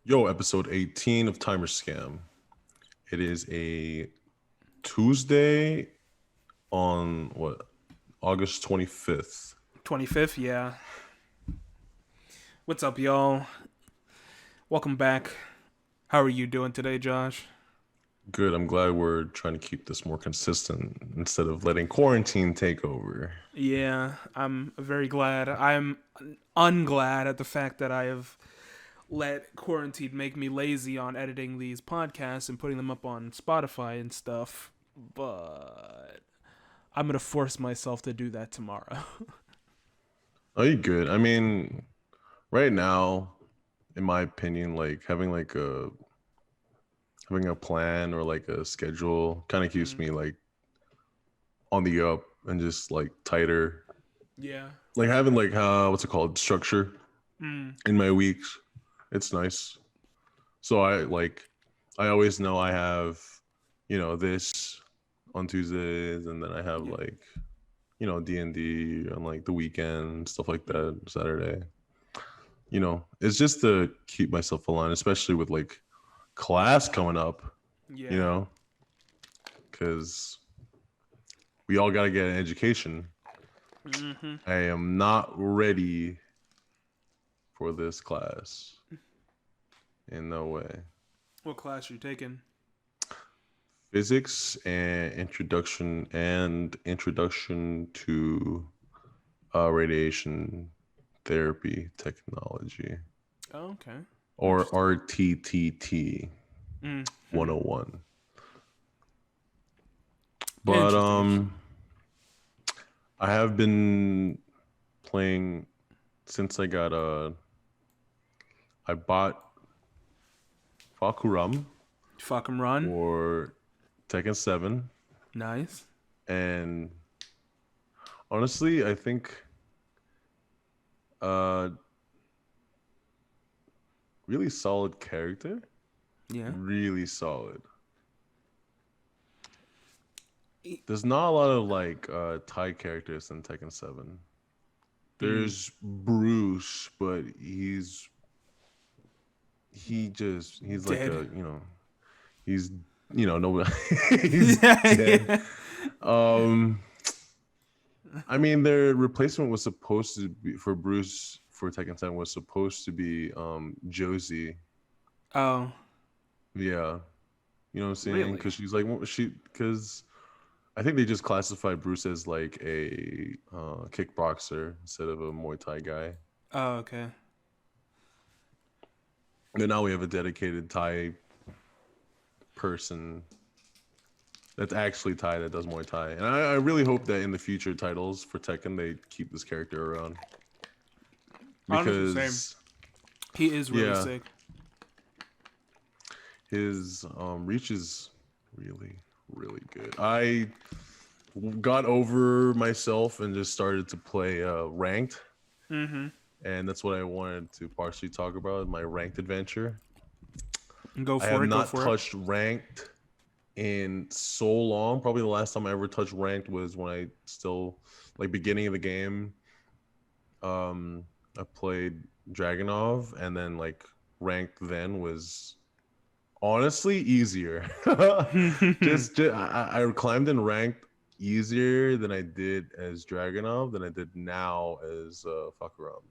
Yo, episode 18 of Timer Scam. It is a Tuesday on August 25th. 25th, yeah. What's up, y'all? Welcome back. How are you doing today, Josh? Good. I'm glad we're trying to keep this more consistent instead of letting quarantine take over. Yeah, I'm very glad. I'm unglad at the fact that I have let quarantine make me lazy on editing these podcasts and putting them up on Spotify and stuff. But I'm gonna force myself to do that tomorrow. Are you good? I mean, right now, in my opinion, having a plan or like a schedule kind of keeps Mm, me like on the up and just like tighter. yeah. Like having like what's it called? Structure Mm, in my weeks. It's nice. So I always know I have, this on Tuesdays, and then I have yeah. like, D&D on like the weekend, stuff like Mm, that, Saturday. It's just to keep myself aligned, especially with like class coming up, you yeah. know, because we all got to get an education. Mm-hmm. I am not ready for this class in no way. What class are you taking? Physics and introduction to radiation therapy technology, Oh, okay. or Interesting. RTTT Mm-hmm. 101. But Interesting. Interesting. I have been playing since I bought Fakuram Fuck 'em run. for Tekken 7, Nice. and honestly I think uh really solid character, Yeah. really solid. There's not a lot of like Thai characters in Tekken 7. Mm. There's Bruce, but he's like Dead. he's no he's Yeah, dead. yeah. Um I mean their replacement was supposed to be for Bruce for Tekken 7 was supposed to be Josie. Oh, Yeah. You know what I'm saying? really? Cuz she's like cuz I think they just classified Bruce as like a kickboxer instead of a Muay Thai guy. Oh, okay. And now we have a dedicated Thai person that's actually Thai that does Muay Thai. And I really hope that in the future titles for Tekken they keep this character around Honestly, same. because He is really yeah, sick. his reach is really really good. I got over myself and just started to play ranked, Mm-hmm. and that's what I wanted to partially talk about my ranked adventure. Go I have for it. Go not for it. touched ranked in so long. Probably the last time I ever touched ranked was when I still like beginning of the game. Um, I played Dragonov, and then like ranked then was honestly easier. I climbed in ranked easier than I did as Dragonov than I did now as Fakuram,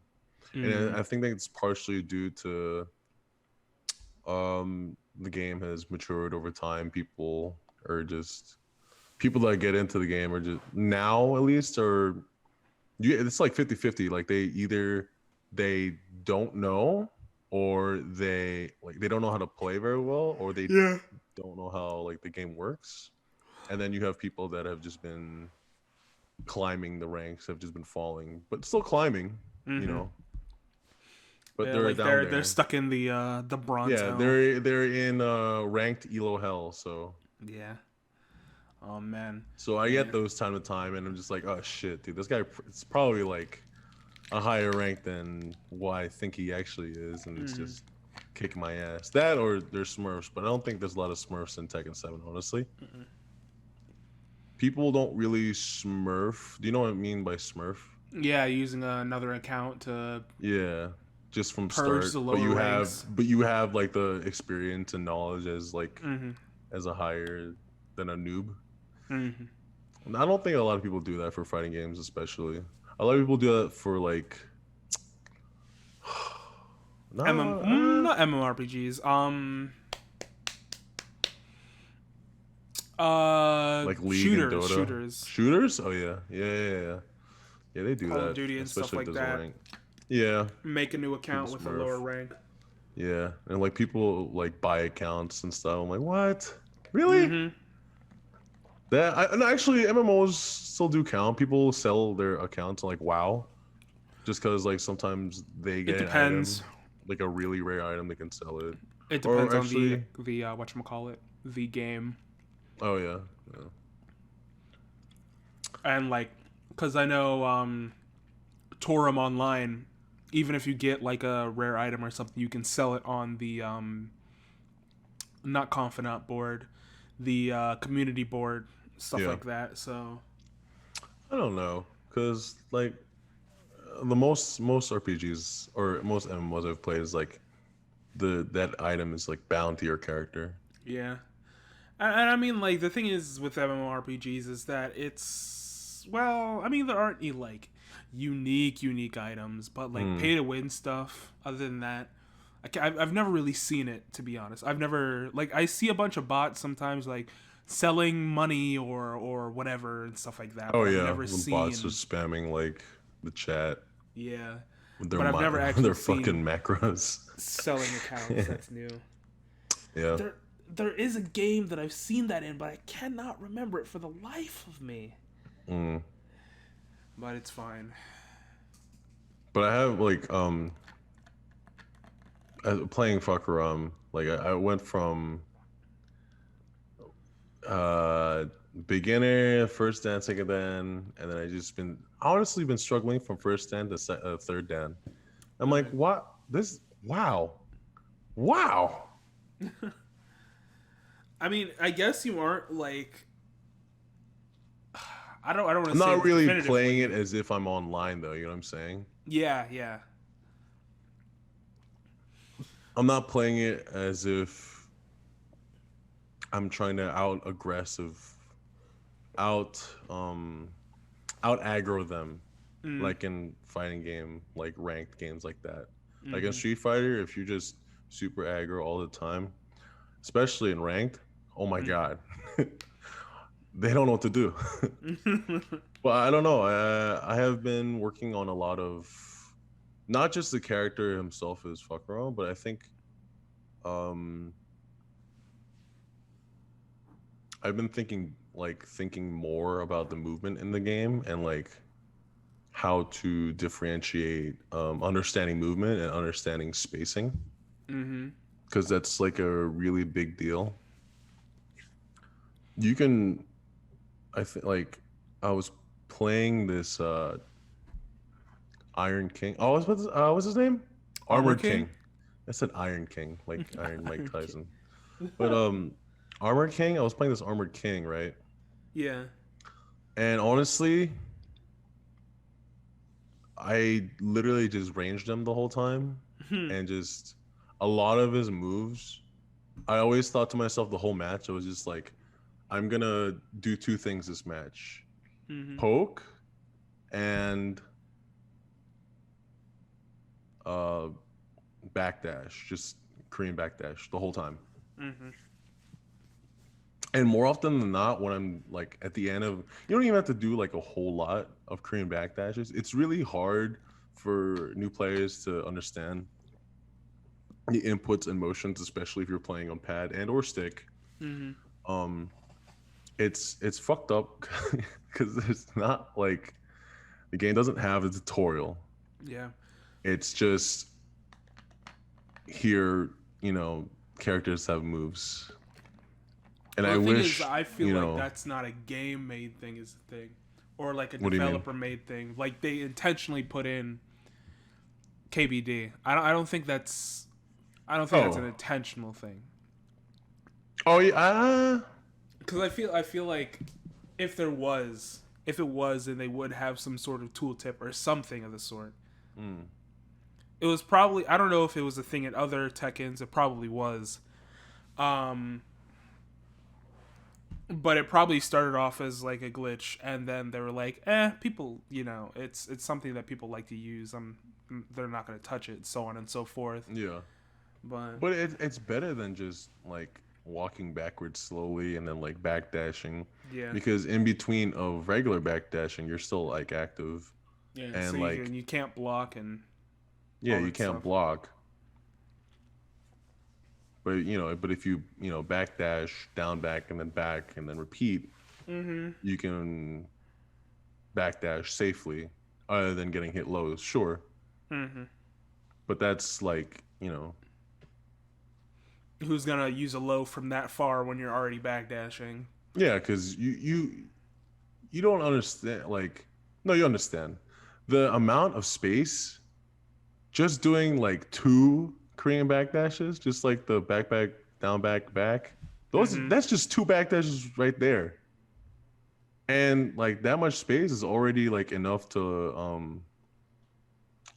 and Mm. I think that it's partially due to the game has matured over time. People that get into the game are just now at least are it's like 50-50. Like they don't know, or they don't know how to play very well, or they Yeah. don't know how like the game works. And then you have people that have just been climbing the ranks, have just been falling, but still climbing, you Mm-hmm. know. But Yeah, they're like down they're there. stuck in the bronze Yeah, hell. they're in ranked elo hell, Yeah. Oh man. so I get Yeah. those time to time, and I'm just like, oh shit, dude, this guy it's probably like a higher rank than what I think he actually is, and it's Mm. just kicking my ass. That or there's Smurfs, but I don't think there's a lot of Smurfs in Tekken 7, honestly. Mm-mm. People don't really Smurf. Do you know what I mean by Smurf? Yeah, using another account to. Yeah. just from purge the start, but lower ranks. you have like the experience and knowledge as like Mm-hmm. as a higher than a noob. Mm-hmm. And I don't think a lot of people do that for fighting games, especially. A lot of people do that for like no, Not MMORPGs. like League and Shooters, Dota. shooters, Shooters? Oh yeah. Yeah. Yeah, they do Call of that, Duty and stuff especially if like there's a that. rank. Yeah, Make a new people account with a smurf. lower rank. Yeah, and like people like buy accounts and stuff. I'm like, what? Really? Mm-hmm. And actually, MMOs still do count. People sell their accounts on like WoW, just because like sometimes they It get an depends. item, like a really rare item, they can sell it. It depends Or on the actually, whatchamacallit, the game. oh yeah, yeah. And like, because I know Torum Online, even if you get like a rare item or something, you can sell it on the not confidant board, the community board, stuff Yeah. like that. So I don't know, cause like the most RPGs or most MMOs I've played is like that item is like bound to your character. yeah, and I mean like the thing is with MMORPGs is that it's well, I mean there aren't any like unique items, but like Hmm. pay to win stuff. Other than that, I've never really seen it, to be honest. I've never like I see a bunch of bots sometimes like selling money or whatever and stuff like that, Oh but I've yeah, never the bots are seen spamming like the chat yeah, with but I've never actually their seen fucking macros. selling accounts. That's new. Yeah. There is a game that I've seen that in, but I cannot remember it for the life of me. Mm. But it's fine. But I have like playing Fakaram, like I went from uh beginner, first dan, second dan, and then I just been honestly been struggling from first dan to third dan. I'm like, Okay. what? This wow. I mean, I guess you aren't like I don't want I'm to say not really playing definitively. it as if I'm online though, you know what I'm saying? Yeah, yeah. I'm not playing it as if I'm trying to out um out aggro them Mm, like in fighting game, like ranked games like that. Like in mm-hmm. Street Fighter, if you just super aggro all the time, especially in ranked, oh my god, they don't know what to do. Mm. But I don't know. I have been working on a lot of not just the character himself is fuck around, but I think um I've been thinking more about the movement in the game and like how to differentiate understanding movement and understanding spacing Mm-hmm. because that's like a really big deal. You can, I think, like I was playing this Iron King. Oh, what's his name? Armor Armored King? King. I said Iron King, like Iron Mike Iron King. Tyson. But Armored King. I was playing this Armored King, right? Yeah. And honestly, I literally just ranged him the whole time, Hmm. and just a lot of his moves. I always thought to myself the whole match. I was just like, I'm gonna do two things this match: Mm-hmm. poke and uh backdash, just Korean backdash the whole time. Mm-hmm. And more often than not, when I'm like at the end of, you don't even have to do like a whole lot of Korean backdashes. It's really hard for new players to understand the inputs and motions, especially if you're playing on pad and or stick. Mm-hmm. Um, it's fucked up because there's not like the game doesn't have a tutorial. Yeah. It's just here, characters have moves, and Well, I the thing is, wish, I feel like that's not a game made thing, is the thing, or like a what do you mean? developer made thing. Like they intentionally put in KBD. I don't think that's an Oh, intentional thing. oh yeah. Because I feel like if it was, then they would have some sort of tooltip or something of the sort. Mm. It was probably, I don't know if it was a thing at other Tekkens. It probably was. Um, but it probably started off as like a glitch, and then they were like, people, it's something that people like to use. They're not going to touch it, so on and so forth. Yeah. But But it's better than just like walking backwards slowly and then like backdashing, yeah, because in between of regular backdashing, you're still like active yeah. So and like you can't block and yeah, all you that can't stuff. block. But if you backdash, down back, and then repeat, Mm-hmm. you can backdash safely, other than getting hit lows. Sure, Mm-hmm. but that's like Who's gonna use a low from that far when you're already backdashing? yeah, because you don't understand. Like, no, you understand the amount of space just doing like two Korean backdashes, just like the back, down, back. Mm-hmm. That's just two backdashes right there. And like that much space is already like enough to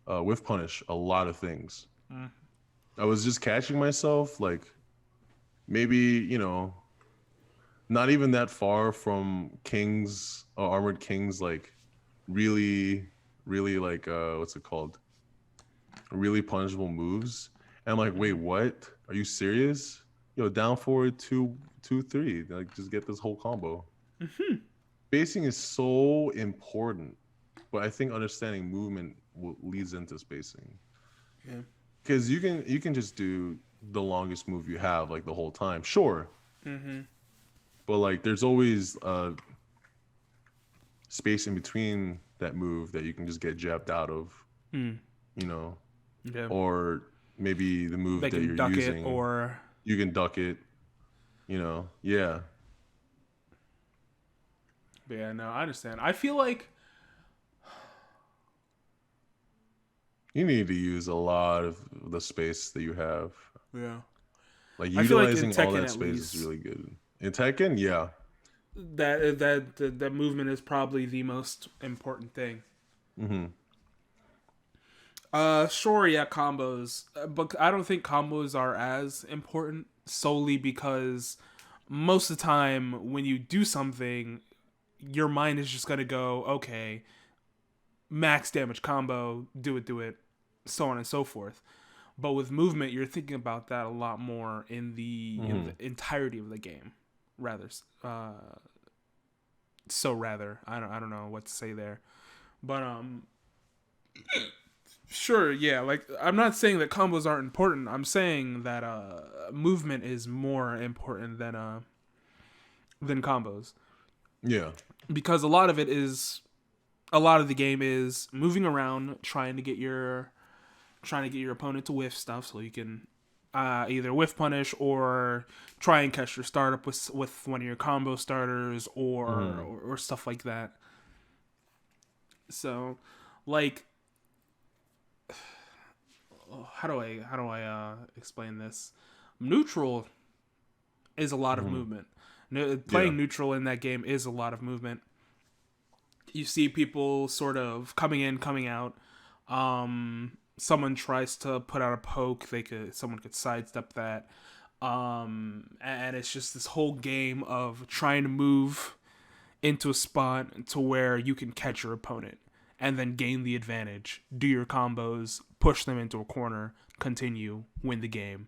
whiff punish a lot of things. Mm. I was just catching myself like maybe not even that far from kings, armored kings, like really like what's it called, really punishable moves. And I'm like, wait, Mm-hmm. what, are you serious? Down forward two three, like just get this whole combo. Mm-hmm. Spacing is so important, but I think understanding movement leads into spacing, Yeah. because you can just do the longest move you have like the whole time, sure, Mm-hmm. but like there's always space in between that move that you can just get jabbed out of, Mm. you know, Yeah. or maybe the move They that can you're duck it using, or you can duck it, yeah. but yeah, no, I understand. I feel like You need to use a lot of the space that you have. yeah. Like I feel like in utilizing all Tekken that at space is least really good. In Tekken, yeah. that movement is probably the most important thing. Mm-hmm. Sure, yeah, combos, but I don't think combos are as important solely because most of the time when you do something, your mind is just gonna go, okay, max damage combo, do it, so on and so forth. But with movement, you're thinking about that a lot more in Mm-hmm. the entirety of the game, rather. Rather, I don't know what to say there, but sure, yeah. Like I'm not saying that combos aren't important. I'm saying that movement is more important than combos Yeah. because a lot of the game is moving around trying to get your opponent to whiff stuff so you can either whiff punish or try and catch your startup with one of your combo starters Mm-hmm. or stuff like that. So, like, how do I explain this? Neutral is a lot of Mm-hmm. movement. Yeah. Playing neutral in that game is a lot of movement. You see people sort of coming in, coming out. Someone tries to put out a poke, someone could sidestep that. And it's just this whole game of trying to move into a spot to where you can catch your opponent and then gain the advantage, do your combos, push them into a corner, continue, win the game.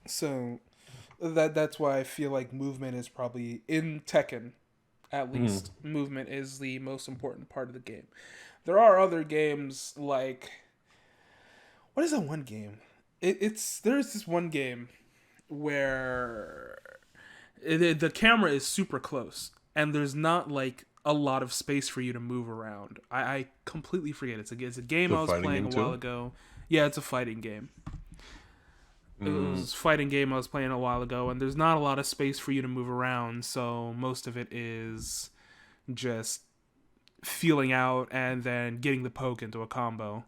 So that's why I feel like movement is probably in Tekken, at Mm-hmm. least movement is the most important part of the game. There are other games like what is that one game? It's there's this one game where the camera is super close and there's not like a lot of space for you to move around. I completely forget. It's a game The I was fighting playing game a while too. ago. Yeah, it's a fighting game. It Mm, was a fighting game I was playing a while ago, and there's not a lot of space for you to move around, so most of it is just feeling out and then getting the poke into a combo.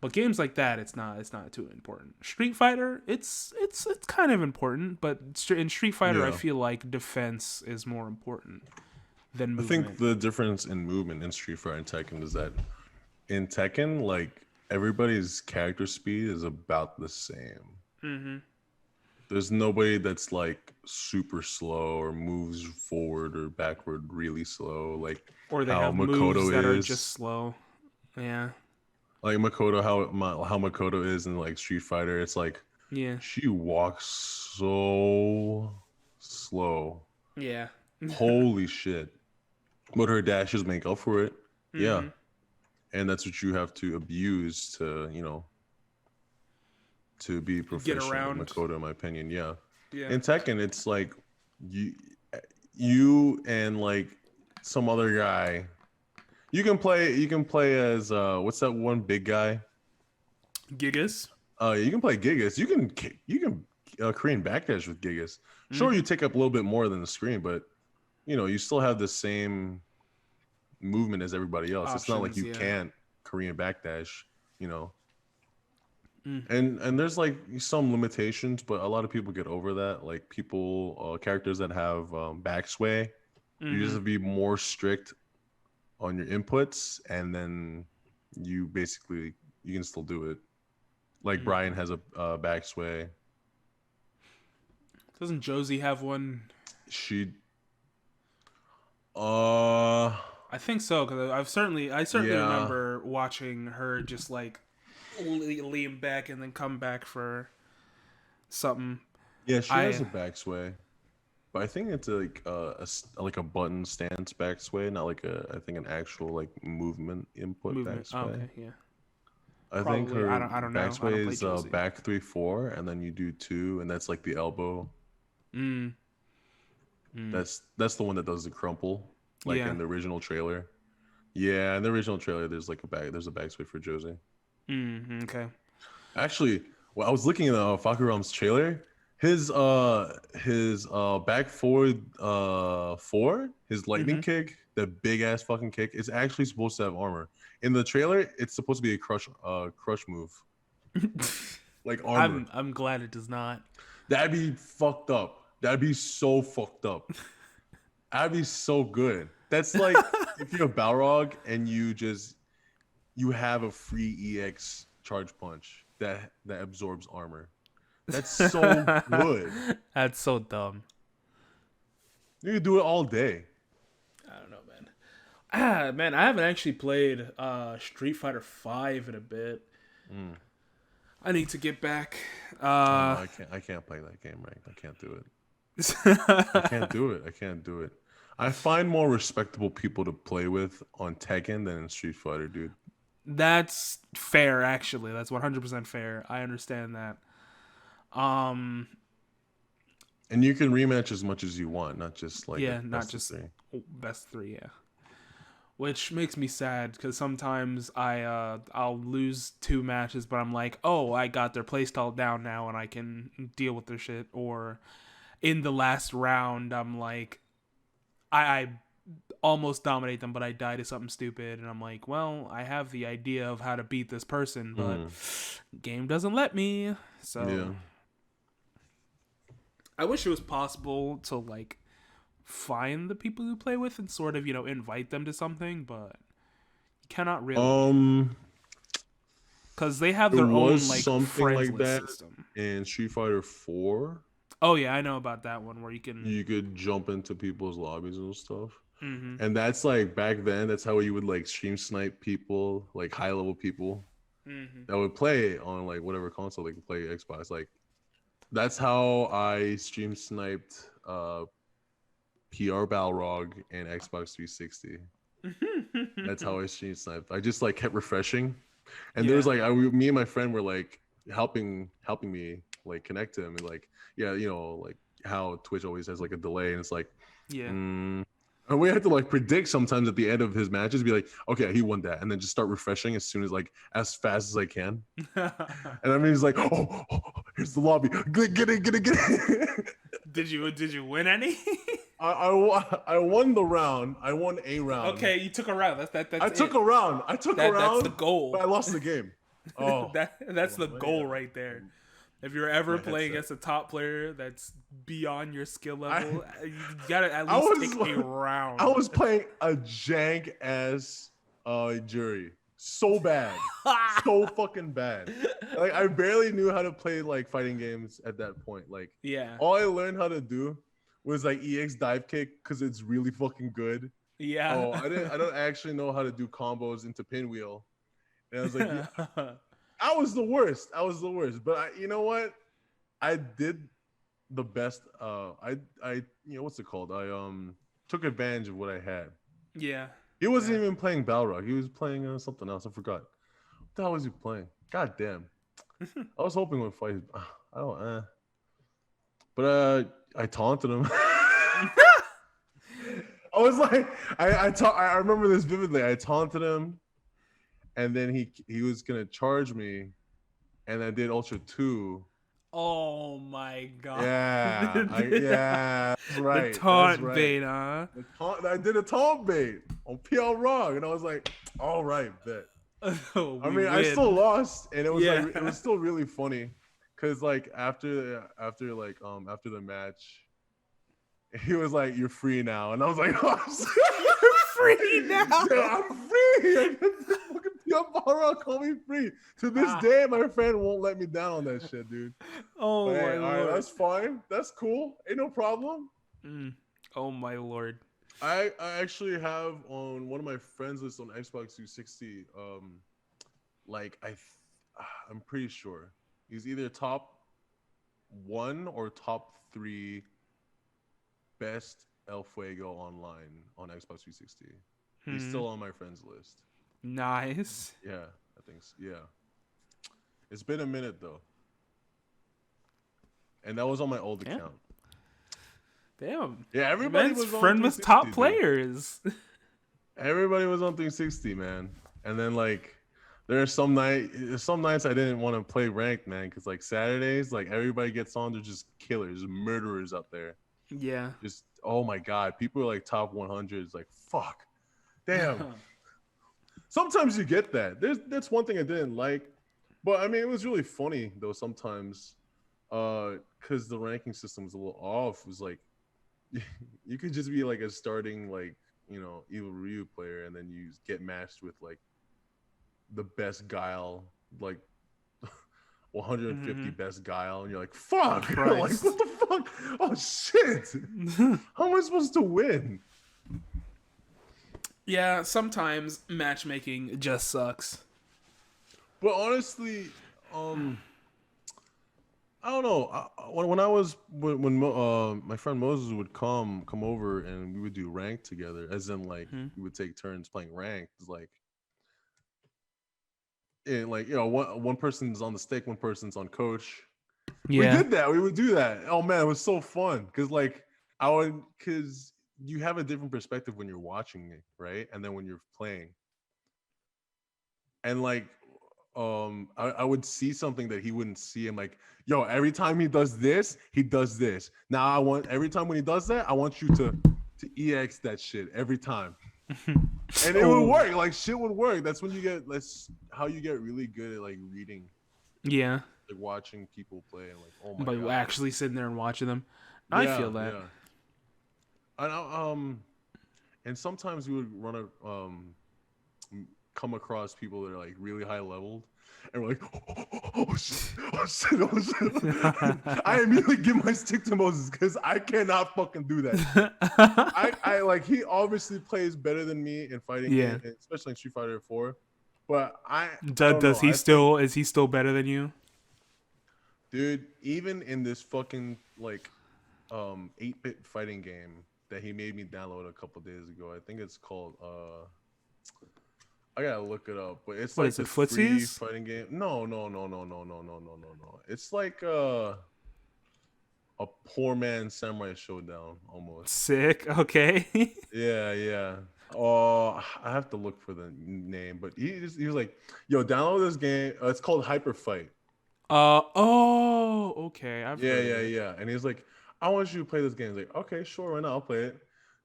But games like that, it's not too important. Street Fighter, it's kind of important, but in Street Fighter, I yeah. feel like defense is more important. than I think movement. the difference in movement in Street Fighter and Tekken is that in Tekken, like everybody's character speed is about the same. Mm-hmm. There's nobody that's like super slow or moves forward or backward really slow, like Or they how have moves Makoto that are just is. slow. Yeah. Like Makoto, how Makoto is in like Street Fighter. It's like Yeah. she walks so slow. Yeah. Holy shit! But her dashes make up for it. Yeah, Mm-hmm. and that's what you have to abuse to to be Get proficient in around. Makoto, in my opinion. Yeah. Yeah. In Tekken, it's like you you and like some other guy. You can play as what's that one big guy? Gigas. You can play Gigas. You can Korean backdash with Gigas. Sure, you Mm-hmm. take up a little bit more than the screen, but you still have the same movement as everybody else. It's not like Options. you Yeah. can't Korean backdash, you know. Mm-hmm. And there's like some limitations, but a lot of people get over that. Like characters that have backsway, you just Mm-hmm. have to be more strict on your inputs, and then you can still do it. Like Brian Mm-hmm. has a backsway. Doesn't Josie have one? She uh I think so because I certainly yeah. remember watching her just like lean back and then come back for something. Yeah, she has I a backsway. But I think it's like like a button stance backsway, not like I think an actual like movement input movement. Oh, backsway. okay, yeah, I think probably. I her don't. I don't know. I don't backsway play is Josie. back 3-4, and then you do two, and that's like the elbow. Mm. Mm. That's the one that does the crumple, like Yeah. in the original trailer. Yeah, in the original trailer, there's a backsway for Josie. Mm. Okay. Actually, well, I was looking at Fakuram's trailer. His back forward his lightning Mm-hmm. kick, that big ass fucking kick, is actually supposed to have armor. In the trailer, it's supposed to be a crush move. Like armor. I'm glad it does not. That'd be fucked up. That'd be so fucked up. That'd be so good. That's like if you're a Balrog and you have a free EX charge punch that absorbs armor. That's so good. That's so dumb. You can do it all day. I don't know, man. Man, I haven't actually played Street Fighter Five in a bit. Mm. I need to get back. Oh no, I can't play that game right. I can't do it. I can't do it. I can't do it. I find more respectable people to play with on Tekken than in Street Fighter, dude. That's fair, actually. That's 100% fair. I understand that. Um, And you can rematch as much as you want, not just like a yeah, not best of just three. best three. Yeah, which makes me sad because sometimes I'll lose two matches, but I'm like, oh, I got their playstyle down now, and I can deal with their shit. Or in the last round, I'm like, I almost dominate them, but I die to something stupid, and I'm like, well, I have the idea of how to beat this person, but game doesn't let me. So Yeah. I wish it was possible to like find the people you play with and sort of, invite them to something, but you cannot really Um, because they have there their was own like something friends like list that system. in Street Fighter 4. Oh yeah, I know about that one where you can. You could jump into people's lobbies and stuff. Mm-hmm. And that's like back then, that's how you would like stream snipe people, like high level people Mm-hmm. that would play on like whatever console they could play Xbox. Like that's how I stream sniped PR Balrog and Xbox 360. That's how I stream sniped. I just like kept refreshing. And there was Yeah. like me and my friend were like helping me like connect to him, and like like how Twitch always has like a delay, and it's like Yeah. and we had to like predict sometimes at the end of his matches, be like, okay, he won that, and then just start refreshing as soon as like as fast as I can. And I mean, he's like, here's the lobby, get it. Did you win any? I won the round. I won a round. Okay, you took a round. That's I took a round. That's the goal. but I lost the game. Oh, That's the goal right there. If you're ever my playing headset. against a top player that's beyond your skill I level, you gotta at I least was take a I round. was playing a jank ass jury. So bad. So fucking bad. Like I barely knew how to play like fighting games at that point. Like Yeah, all I learned how to do was like EX dive kick because it's really fucking good. yeah. Oh, I don't actually know how to do combos into pinwheel. And I was like, yeah, I was the worst. I was the worst. But you know what? I did the best. I what's it called? I took advantage of what I had. Yeah, He wasn't yeah. even playing Balrog. He was playing something else. I forgot. What the hell was he playing? God damn. I was hoping we'd fight. I don't. But I taunted him. I was like, I remember this vividly. I taunted him, and then he was gonna charge me, and I did Ultra Two. Oh my god. Yeah, that's The right. That's taunt right. bait, huh? I did a taunt bait on PL Rog, and I was like, all right, bet. Oh, I we mean, I still win. lost, and Yeah. it was still really funny, cause like after the match, he was like, "You're free now," and I was like, "Oh, You're free yeah, now. I'm free! I got this fucking PL Rog call me free." To this day, my friend won't let me down on that shit, dude. But Oh hey, my all right, lord. that's fine. That's cool. Ain't no problem. Mm. Oh my lord. I actually have on one of my friends list on Xbox 360. Like I'm pretty sure he's either top one or top three best El Fuego online on Xbox 360. He's Hmm. still on my friends list. Nice. Yeah, I think so. Yeah, it's been a minute though, and that was on my old Yeah. account. Damn. Yeah, everybody Man's was on friend with top 360, dude. players. Everybody was on 360, man. And then like there's some nights I didn't want to play ranked, man, because like Saturdays, like everybody gets on, they're just killers, murderers out there. Yeah. Just oh my god, people are like top 100s, like fuck, damn. Sometimes you get that. That's one thing I didn't like, but I mean it was really funny though sometimes, because the ranking system was a little off. It was like you could just be like a starting like evil Ryu player, and then you get matched with like the best guile, like 150 Hmm. best guile, and you're like, fuck, like Christ. what the fuck? Oh shit! How am I supposed to win? Yeah, sometimes matchmaking just sucks. But honestly, I don't know. When I was my friend Moses would come over and we would do rank together, as in like Hmm. we would take turns playing ranked. It's like like one person's on the stick, one person's on coach. We Yeah. did that. We would do that. Oh man, it was so fun because like because you have a different perspective when you're watching it, right? And then when you're playing, and like I would see something that he wouldn't see. I'm like, yo, every time he does this, he does this. Now I want every time when he does that, I want you to ex that shit every time. And it would Oh. work. Like shit would work. That's how you get really good at like reading, Yeah. like watching people play and like, oh my But god. actually sitting there and watching them. I feel Yeah, that. yeah. And and sometimes we would come across people that are like really high leveled, and we're like, oh shit, oh shit, oh shit. I immediately give my stick to Moses because I cannot fucking do that shit. I like he obviously plays better than me in fighting Yeah. game, especially in Street Fighter 4. But I don't know. Does he I think, still is he still better than you? dude, even in this fucking like 8-bit fighting game that he made me download a couple days ago, I think it's called I gotta look it up, but it's What like is it, this free footsies? fighting game. No, no, no, no, no, no, no, no, no, no. It's like a poor man samurai showdown almost. Sick. Okay. Yeah, yeah. Oh, I have to look for the name, but he was like, "Yo, download this game. It's called Hyper Fight." Oh, okay. I've Yeah, heard of yeah, it. yeah. And he's like, "I want you to play this game." He's like, "Okay, sure, right now I'll play it."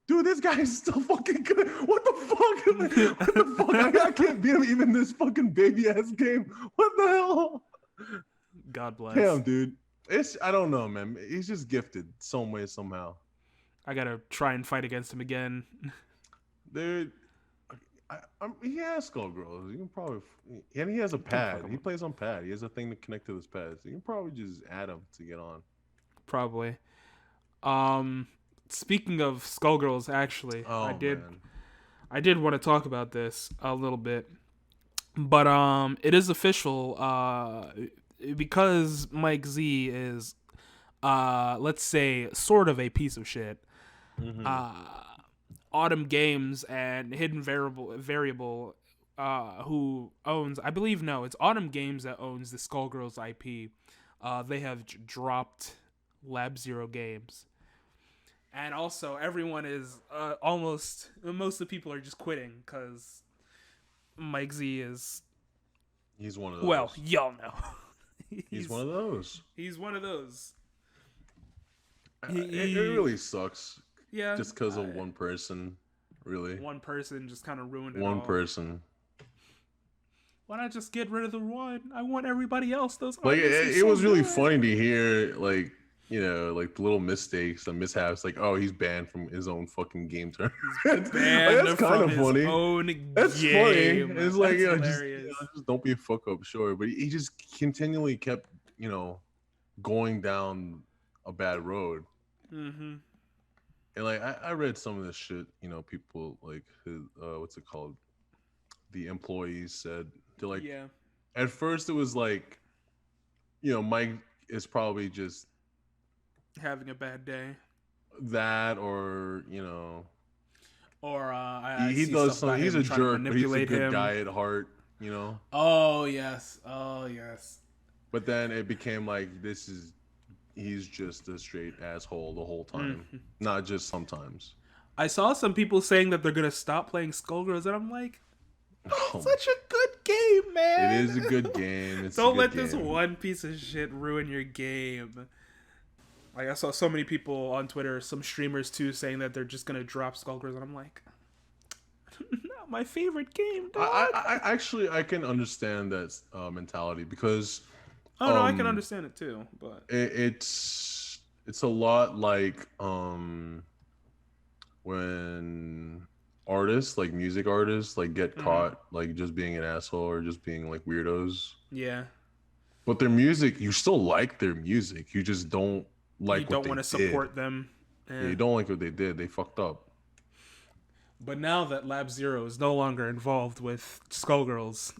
Dude, this guy is still fucking good. What the fuck? What the fuck? I can't beat him even this fucking baby ass game. What the hell? God bless. Damn, dude. I don't know, man. He's just gifted some way, somehow. I gotta try and fight against him again. Dude, he has Skullgirls. You can probably, and he has a Don't fuck pad. him He up. plays on pad. He has a thing to connect to his pad. So you can probably just add him to get on. Probably. Um, Speaking of Skullgirls, actually, Oh man. I did want to talk about this a little bit, but it is official. Because Mike Z is, let's say, sort of a piece of shit. Mm-hmm. Autumn Games and Hidden Variable, who owns, I believe, no, it's Autumn Games that owns the Skullgirls IP. They have dropped Lab Zero Games. And also, everyone is most of the people are just quitting because Mike Z is, He's one of those. well, y'all know. He's one of those. He's one of those. It really sucks. Yeah. Just because of one person, really. One person just kind of ruined it One all. person. Why not just get rid of the one? I want everybody else. Those Like artists it are was so really good. funny to hear, like, you know, like the little mistakes and mishaps. Like, oh, he's banned from his own fucking game turn. Banned That's kind of from funny. his own That's game. funny. It's like, That's you know, hilarious. just don't be a fuck up, sure. But he just continually kept, going down a bad road. Mm-hmm. And like I read some of this shit, people like what's it called? The employees said they're like, Yeah. at first it was like, Mike is probably just Having a bad day. that, or Or I he see does stuff some. about He's him a trying to jerk, but he's a manipulate good him. guy at heart. Oh yes. Oh yes. But then it became like he's just a straight asshole the whole time, not just sometimes. I saw some people saying that they're gonna stop playing Skullgirls, and I'm like, Oh, such a good game, man. it is a good game. It's Don't a good let this game. one piece of shit ruin your game. Like, I saw so many people on Twitter, some streamers too, saying that they're just gonna drop Skullgirls, and I'm like, not my favorite game, dog. I can understand that mentality because Oh no, I can understand it too, but it's a lot like when artists, like music artists, like get caught like just being an asshole or just being like weirdos. yeah, But their music, you still like their music. You just don't like you what don't they want to did. support them. Yeah, you don't like what they did. They fucked up. But now that Lab Zero is no longer involved with Skullgirls,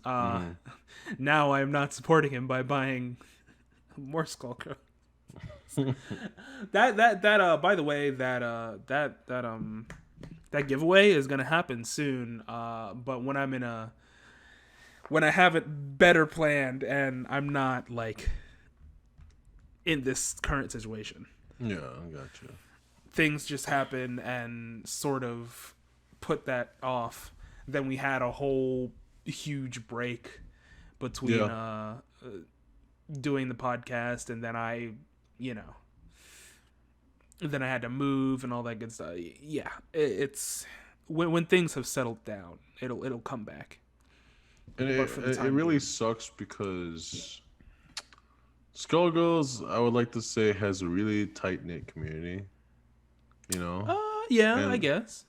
now I am not supporting him by buying more Skullgirls. that by the way, that giveaway is gonna happen soon. But when I have it better planned and I'm not like in this current situation. Yeah, I got you. Things just happen and sort of put that off. Then we had a whole huge break between doing the podcast, and then then I had to move and all that good stuff. Yeah, it's when things have settled down, it'll come back. And it really sucks because Skullgirls, I would like to say, has a really tight knit community. Yeah, I guess.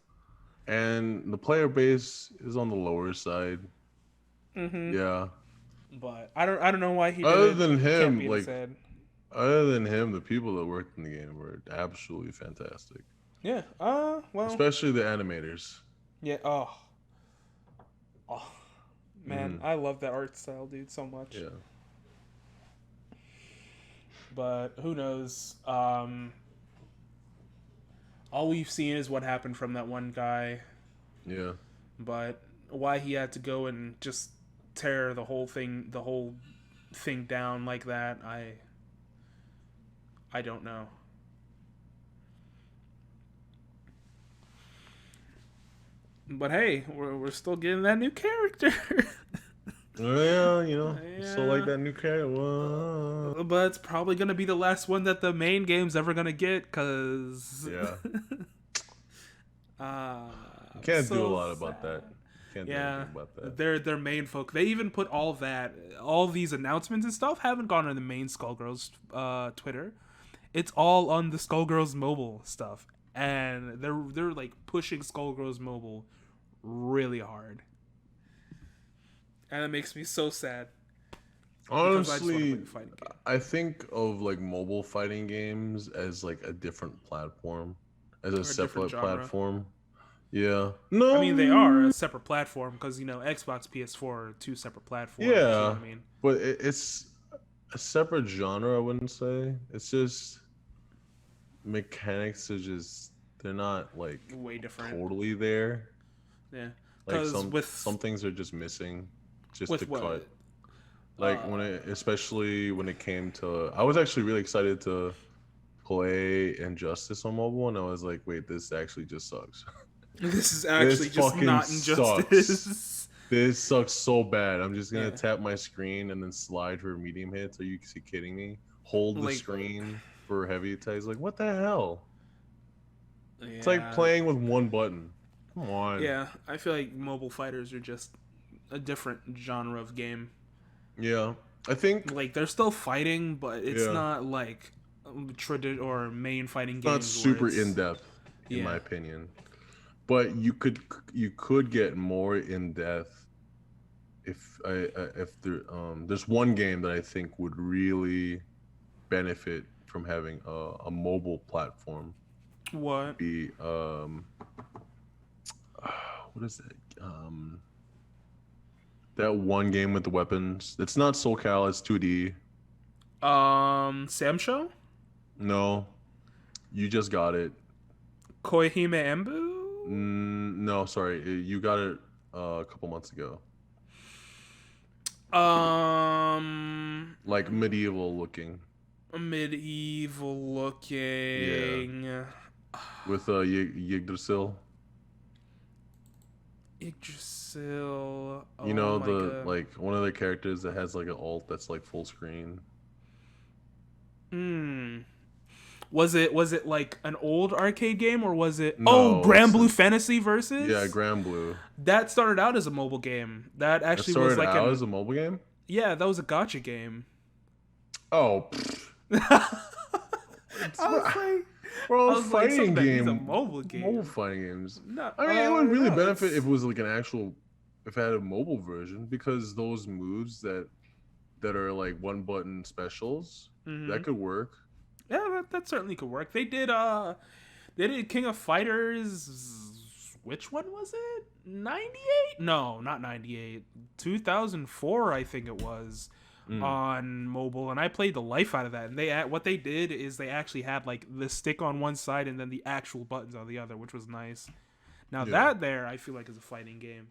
And the player base is on the lower side. Mm-hmm. Yeah. But I don't know why he did Other it. than him, Can't be said. other than him, the people that worked in the game were absolutely fantastic. Yeah. Well. Especially the animators. Yeah. Oh. Man, I love that art style, dude, so much. Yeah. But who knows? All we've seen is what happened from that one guy. Yeah. But why he had to go and just tear the whole thing down like that, I don't know. But hey, we're still getting that new character. Well, still like that new character. Whoa. But it's probably gonna be the last one that the main game's ever gonna get, cause Yeah. you Can't do a lot about that. Can't do Yeah, anything about that. their main folk. They even put all these announcements and stuff haven't gone on the main Skullgirls Twitter. It's all on the Skullgirls mobile stuff, and they're like pushing Skullgirls mobile really hard, and it makes me so sad because I just want to play Honestly, the fighting game. I think of like mobile fighting games as like a different platform, as a Or a different separate genre. platform. Yeah. I mean, they are No. a separate platform because Xbox, PS4 are two separate platforms. You know Yeah, what I mean? but it's a separate genre. I wouldn't say. It's just mechanics are just they're not like Way different. totally there. Yeah, Like because some things are just missing, just to with what cut. Like uh especially when it came to, I was actually really excited to play Injustice on mobile, and I was like, wait, this actually just sucks. this is This actually just fucking not sucks. injustice. This sucks so bad. I'm just gonna Yeah, tap my screen and then slide for medium hits. Are you kidding me? Hold the like screen for heavy attacks. Like what the hell? It's like yeah, playing with one button. Come on. yeah. I feel like mobile fighters are just a different genre of game. Yeah. I think Like they're still fighting, but it's yeah. not like or main fighting It's not games where super in it's depth, in my yeah. opinion. But you could get more in depth if there's one game that I think would really benefit from having a mobile platform. What? Be what is it? That one game with the weapons. It's not Soul Cal. It's 2D. Sam Show? No, you just got it. Koihime Embu? No, sorry, you got it a couple months ago. Like medieval looking. Medieval Yeah, looking. with Yggdrasil. Yggdrasil. You Oh know my the god. like one of the characters that has like an alt that's like full screen. Hmm. Was it like an old arcade game or was it No, Grand it's Blue a, Fantasy yeah, Versus? Grand Blue. That started out as a mobile game. That It actually was started like out an as a mobile game. yeah, that was a gotcha game. Oh, it's, I was like I bro, was like something fighting that needs a game, mobile mobile game. fighting games. No, I mean, it would really no, benefit if it's it was like an actual, if it had a mobile version, because those moves that are like one button specials hmm that could work. yeah, that certainly could work. They did King of Fighters. Which one was it? 98? No, not 98. 2004, I think it was Mm, on mobile, and I played the life out of that. And what they did is they actually had like the stick on one side and then the actual buttons on the other, which was nice. Now yeah. that there, I feel like is a fighting game,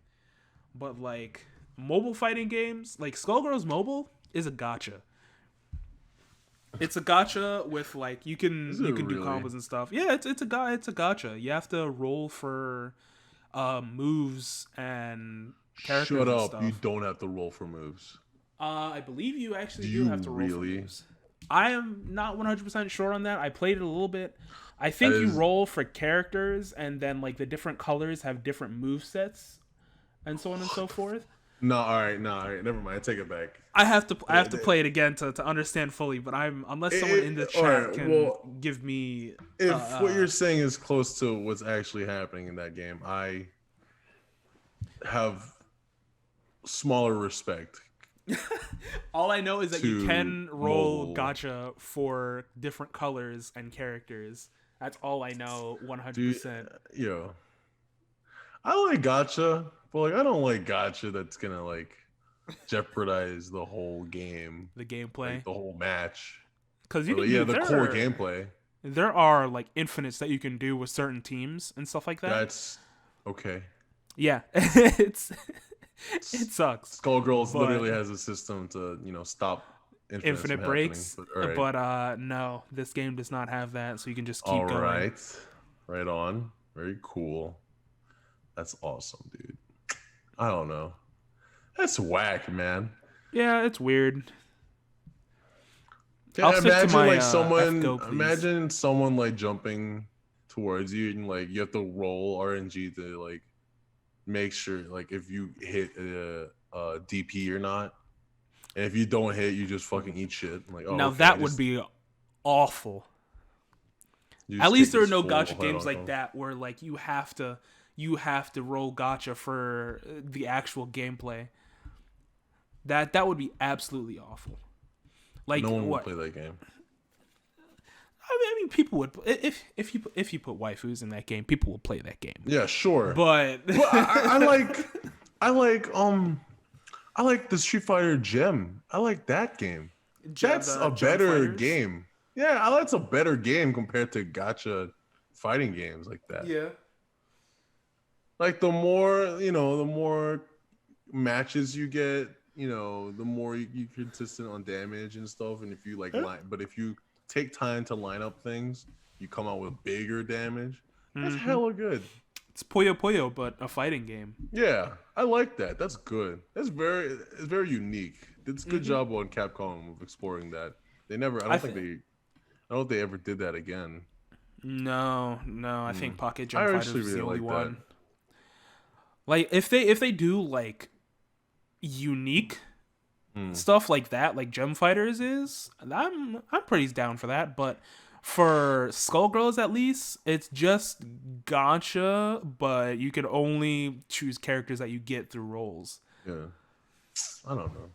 but like mobile fighting games, like Skullgirls Mobile is a gotcha. It's a gotcha with like you Is can it you can do really? combos and stuff. Yeah, it's a gotcha. You have to roll for moves and characters Shut and up! You stuff. don't have to roll for moves. I believe you actually Do do you have to roll for really? moves. I am not 100% sure on that. I played it a little bit. I That think you is roll for characters and then like the different colors have different move sets and so on and so forth. no. All right, no. All right, never mind. I take it back. I have to play it again to understand fully, but I'm unless someone in the All chat right. can Well, give me if what you're saying is close to what's actually happening in that game, I have smaller respect all I know is that you to can roll mobile. gotcha for different colors and characters. That's all I know Dude, 100%. yo, I like gotcha, but like I don't like gotcha that's gonna like jeopardize the whole game, The like gameplay. the whole match. Cuz you Or can like, yeah, do the there core are, gameplay. there are like infinites that you can do with certain teams and stuff like that. That's okay. Yeah. It sucks. Skullgirls But literally has a system to stop infinites from infinite happening. breaks, But all right, but no, this game does not have that, so you can just all keep going. right, right on. Very cool. That's awesome, dude. I don't know. That's whack, man. Yeah, it's weird. Yeah, I'll stick to imagine my like someone, FGO, please. imagine someone like jumping towards you and like you have to roll RNG to like make sure like if you hit a DP or not. And if you don't hit, you just fucking eat shit. I'm like, oh, Now okay. that would be awful. You At just least take there are this no full gotcha head games on like them. that where like you have to roll gotcha for the actual gameplay. That would be absolutely awful. No Like one would what? play that game. I mean, people would if you put waifus in that game, people will play that game. Yeah, sure. But But I like I like the Street Fighter Gem. I like that game. That's the a Gem better Fighters, game. Yeah, that's a better game compared to gotcha fighting games like that. yeah, Like the more matches you get, the more you're consistent on damage and stuff. And if you but if you take time to line up things, you come out with bigger damage. That's hella good. it's Puyo Puyo, but a fighting game. Yeah, I like that. That's good. It's very unique. It's a good job on Capcom of exploring that. They never. I don't think they ever did that again. No, I think Pocket I Gem Fighters actually was the really only like that. one. Like if they do like unique stuff like that, like Gem Fighters is, I'm pretty down for that. But for Skullgirls, at least, it's just gotcha, but you can only choose characters that you get through rolls. Yeah, I don't know.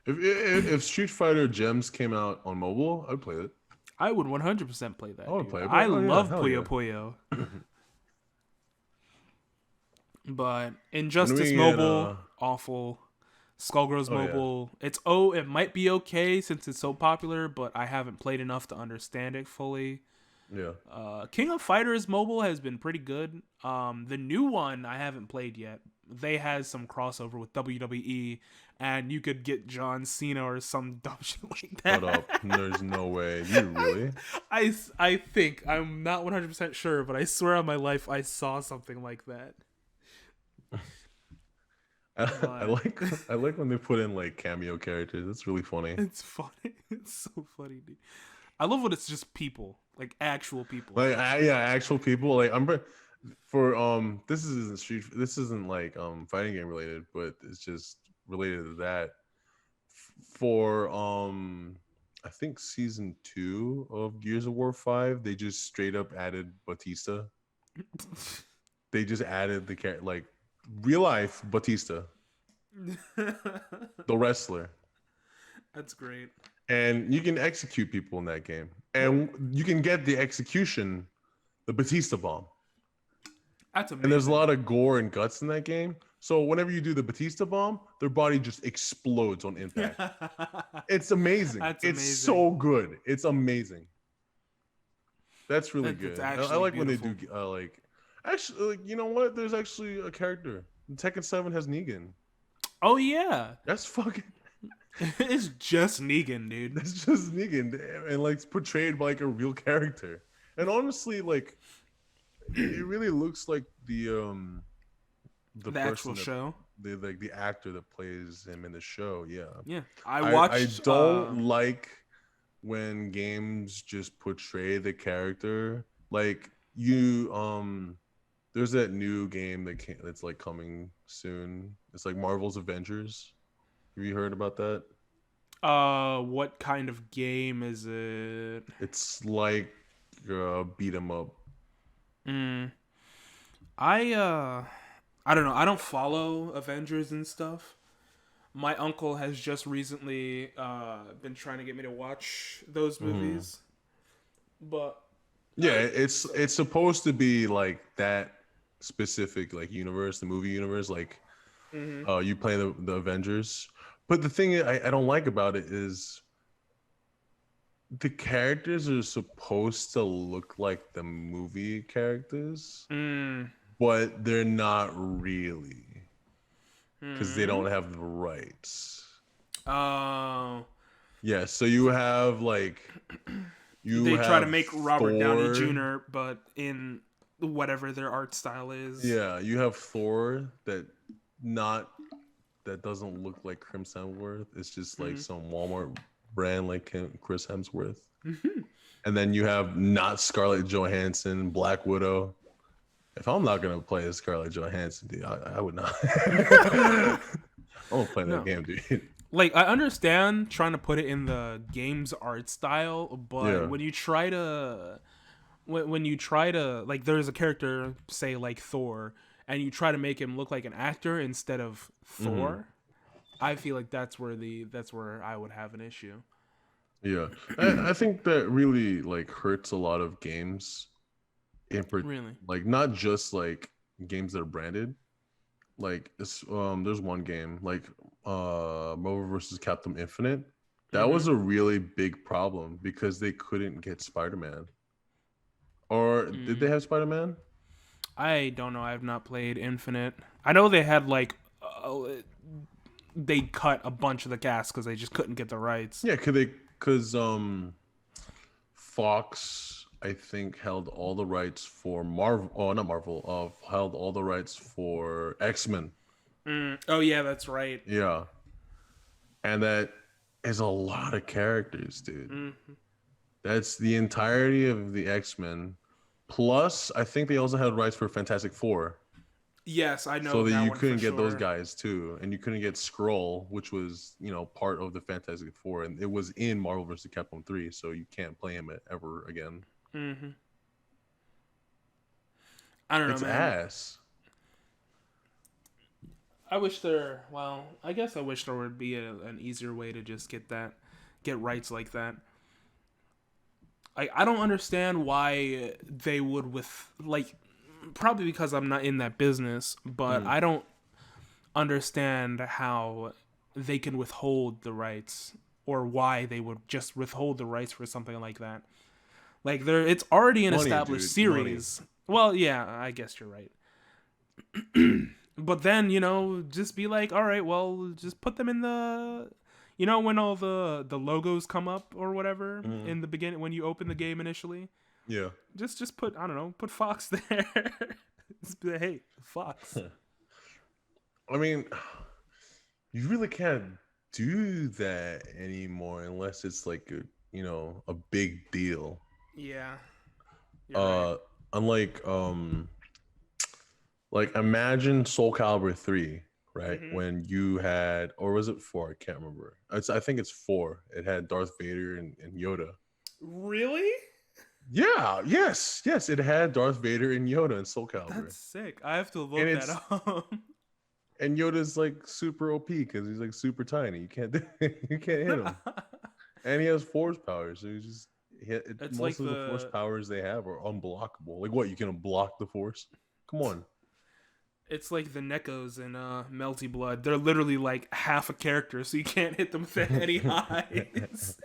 If Street Fighter Gems came out on mobile, I'd play it. I would 100% play I that, would dude. play it. I Oh yeah, love hell Puyo yeah. Puyo. But When Injustice we get Mobile, awful. Skullgirls oh yeah, Mobile, it might be okay since it's so popular, but I haven't played enough to understand it fully. yeah. King of Fighters Mobile has been pretty good. The new one I haven't played yet. They had some crossover with WWE, and you could get John Cena or some dumb shit like that. Shut up. There's no way. You really? I think I'm not 100% sure, but I swear on my life I saw something like that. I like when they put in like cameo characters. It's really funny. It's funny. It's so funny, dude. I love when it's just people, like actual people. Like yeah, actual people. Like for this isn't like fighting game related, but it's just related to that. For I think season 2 of Gears of War 5, they just straight up added Batista. They just added the character like real life Batista, the wrestler. That's great. And you can execute people in that game. And you can get the execution, the Batista bomb. That's amazing. And there's a lot of gore and guts in that game. So whenever you do the Batista bomb, their body just explodes on impact. It's amazing. That's It's amazing. so good. It's amazing. That's really That's good. I actually like when they beautiful. do actually, like, you know what? There's actually a character. Tekken 7 has Negan. Oh yeah, That's fucking it's just Negan, dude. that's just Negan and like it's portrayed by like a real character. And honestly, like it really looks like the The person actual that, show. the actor that plays him in the show. Yeah. Yeah, I watched. don't like when games just portray the character like you there's that new game that's like coming soon. It's like Marvel's Avengers. Have you heard about that? What kind of game is it? It's like beat 'em up. I don't know. I don't follow Avengers and stuff. My uncle has just recently been trying to get me to watch those movies, but Yeah, it's supposed to be like that specific like universe, the movie universe. Like, you play the Avengers, but the thing I don't like about it is the characters are supposed to look like the movie characters, but they're not really because they don't have the rights. oh, Yeah, so you have like they try to make Robert Downey Thor. Jr. but in whatever their art style is. Yeah, you have Thor that doesn't look like Chris Hemsworth. It's just like some Walmart brand like Chris Hemsworth. And then you have not Scarlett Johansson, Black Widow, If I'm not gonna play as Scarlett Johansson, dude, I would not. I'm gonna play that No. game, dude. Like, I understand trying to put it in the game's art style, but Yeah. when you try to when you try to, like, there's a character, say like Thor, and you try to make him look like an actor instead of Hmm. Thor, I feel like that's where I would have an issue. Yeah. I think that really like hurts a lot of games in Really. like not just like games that are branded. Like there's one game like Marvel vs. Captain Infinite. That was Mm-hmm. a really big problem because they couldn't get Spider-Man. Or did they Mm. have Spider-Man? I don't know. I have not played Infinite. I know they had like they cut a bunch of the cast because they just couldn't get the rights. Yeah, cause Fox I think held all the rights for Marvel, oh not Marvel, held all the rights for X-Men. Oh yeah, that's right. Yeah. And that is a lot of characters, dude. Mm. That's the entirety of the X-Men. Plus, I think they also had rights for Fantastic Four. Yes, I So know that that you one for couldn't get those sure. guys too. And you couldn't get Skrull, which was, part of the Fantastic Four. And it was in Marvel vs. Capcom 3, so you can't play him ever again. Hmm. I don't know, It's man. ass. I wish there. Well, I guess I wish there would be an easier way to just get rights like that. I don't understand why they would with like probably because I'm not in that business, but Mm. I don't understand how they can withhold the rights or why they would just withhold the rights for something like that. Like it's already an Money, established dude. Money. series. Well, yeah, I guess you're right. But then, just be like, all right, well, just put them in the when all the logos come up or whatever Mm. in the beginning when you open the game initially, Yeah. just put, I don't know, put Fox there. Just be like, hey, Fox. I mean, you really can't do that anymore unless it's like a big deal. Yeah, you're right. Uh, unlike like imagine Soul Calibur 3, right? Hmm. When you had, or was it 4? I can't remember. I think it's 4. It had Darth Vader and Yoda. Really? Yeah, yes. It had Darth Vader and Yoda in Soul Calibur. That's sick. I have to And look that it's up. and Yoda's like super OP because he's like super tiny. You can't you can't hit him. And he has force powers. So he's just It's like most of the force the powers they have are unblockable. Like what? You can block the force? Come on. it's like the Neckos in Melty Blood. They're literally like half a character, so you can't hit them with any eyes.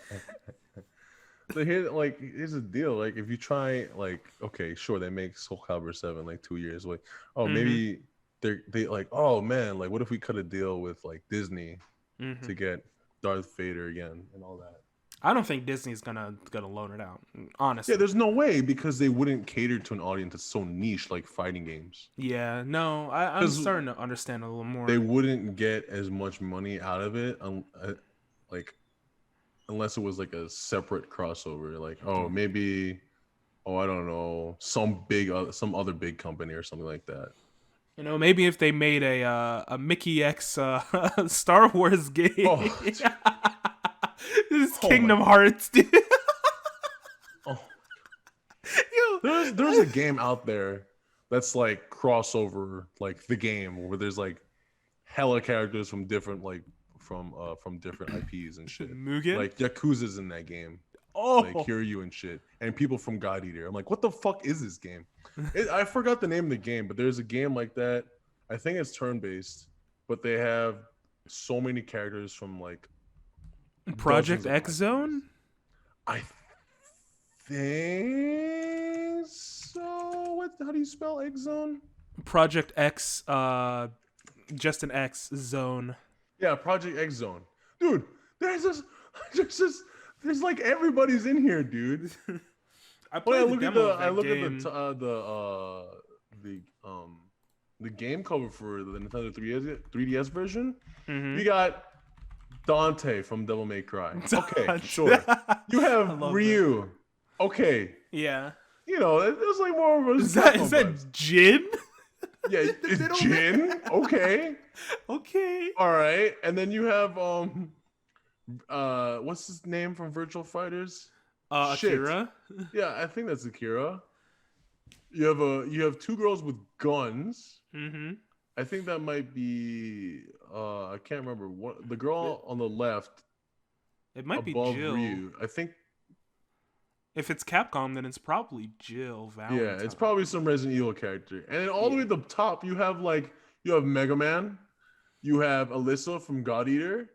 So here's the deal. Like if you try, like, okay, sure, they make Soul Calibur 7 like 2 years. Like, oh, Mm-hmm. maybe they like, oh man, like what if we cut a deal with like Disney Mm-hmm. to get Darth Vader again and all that? I don't think Disney's gonna loan it out. Yeah, Honestly. there's no way because they wouldn't cater to an audience that's so niche like fighting games. Yeah. No. I'm Because starting to understand a little they more. wouldn't get as much money out of it, like unless it was like a separate crossover. Like, oh, maybe, oh, I don't know, some other big company or something like that. Maybe if they made a Mickey X Star Wars game. Oh, This is oh my Kingdom god. Hearts, dude. Oh, Yo. there's a game out there that's like crossover, like the game where there's like hella characters from different from different IPs and shit. Mugen. Like Yakuza's in that game, like Oh. Kiryu and shit, and people from God Eater. I'm like, what the fuck is this game? I forgot the name of the game, but there's a game like that. I think it's turn based, but they have so many characters from like Project dozens of X IPs. Zone. I think so. What? How do you spell X Zone? Project X. Just an X Zone. Yeah, Project X Zone. Dude, there's this, there's this, there's like everybody's in here, dude. I When played the demo of I that look at game. the game cover for the Nintendo 3DS version, Mm-hmm. you got Dante from Devil May Cry. Okay, sure. You I have love that. Ryu. Okay, Yeah. You know, it's like more of a Is Capcom vibes. that Jin? Yeah, The it's middleman? Jin. Okay, Okay. all right. And then you have what's his name from Virtual Fighters? Shit. Akira. Yeah, I think that's Akira. You have two girls with guns. Mm-hmm. I think that might be I can't remember what the It, girl on the left it might be above Jill. Ryu. I think If it's Capcom, then it's probably Jill yeah, it's Valentine. probably some Resident Evil character. And then all the way Yeah. at the top you have Mega Man, you have Alyssa from God Eater,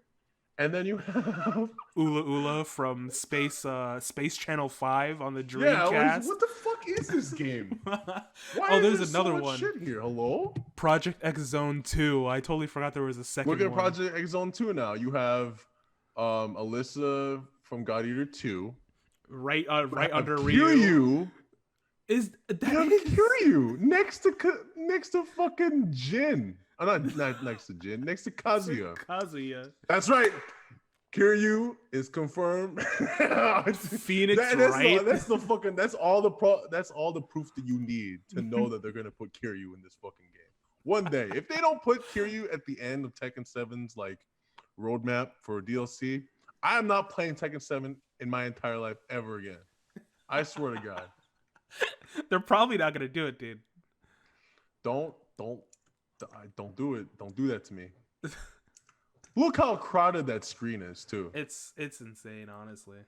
and then you have Ula Ula from Space Channel 5 on the yeah, like Dreamcast. what the fuck is this game? Why Oh, is there's there so another much one. shit here? Hello? Project X Zone 2. I totally forgot there was a Look second at one. Project X Zone 2 now. You have Alyssa from God Eater 2. Right You right have under Ryu. Kiryu. Is You that have is Kiryu next to fucking Jin. Not next to Jin, next to Kazuya. Kazuya. That's right. Kiryu is confirmed. Phoenix Wright. That's all the proof that you need to know that they're gonna put Kiryu in this fucking game. One day, if they don't put Kiryu at the end of Tekken 7's like roadmap for DLC, I am not playing Tekken 7 in my entire life ever again. I swear to God. They're probably not gonna do it, dude. Don't do it. Don't do that to me. Look how crowded that screen is too. It's insane, honestly.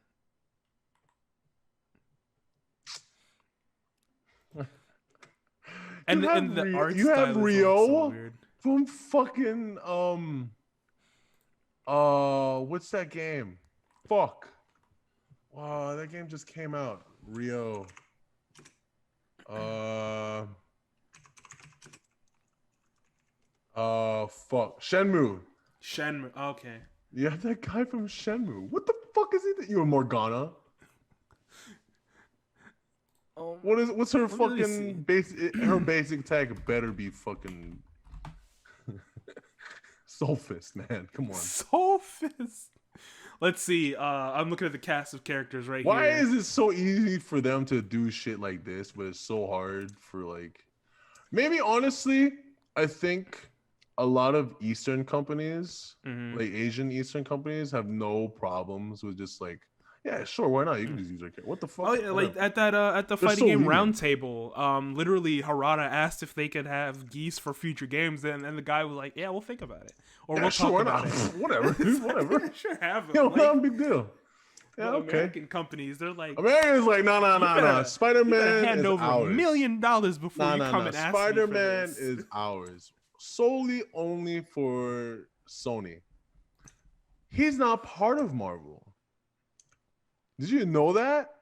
And the art You have style is Rio so weird. from fucking what's that game? Fuck. Wow, that game just came out. Rio. Fuck. Shenmue. Shenmue. Okay. You have that guy from Shenmue. What the fuck is he? You and Morgana. What's her fucking basic? Her basic attack better be fucking Soul Fist, man. Come on. Soul Fist. Let's see. I'm looking at the cast of characters right Why here. is it so easy for them to do shit like this, but it's so hard for like? Maybe honestly, I think a lot of Eastern companies, like Asian Eastern companies, have no problems with just like, yeah, sure, why not? You can just use their character. What the fuck? Oh yeah, like at that at the They're fighting so game lenient. roundtable, literally Harada asked if they could have geese for future games, and the guy was like, "Yeah, we'll think about it, or Yeah, we'll sure, talk why about not? it." Whatever, dude, whatever. Sure, have them. You know, Like, not a big deal. Yeah, the okay. American companies, they're like, American's like, no. you better Spider-Man hand is over ours. $1 million before No, you no, come no. and ask Spider-Man me for this. is ours. Solely only for Sony. He's not part of Marvel. Did you know that?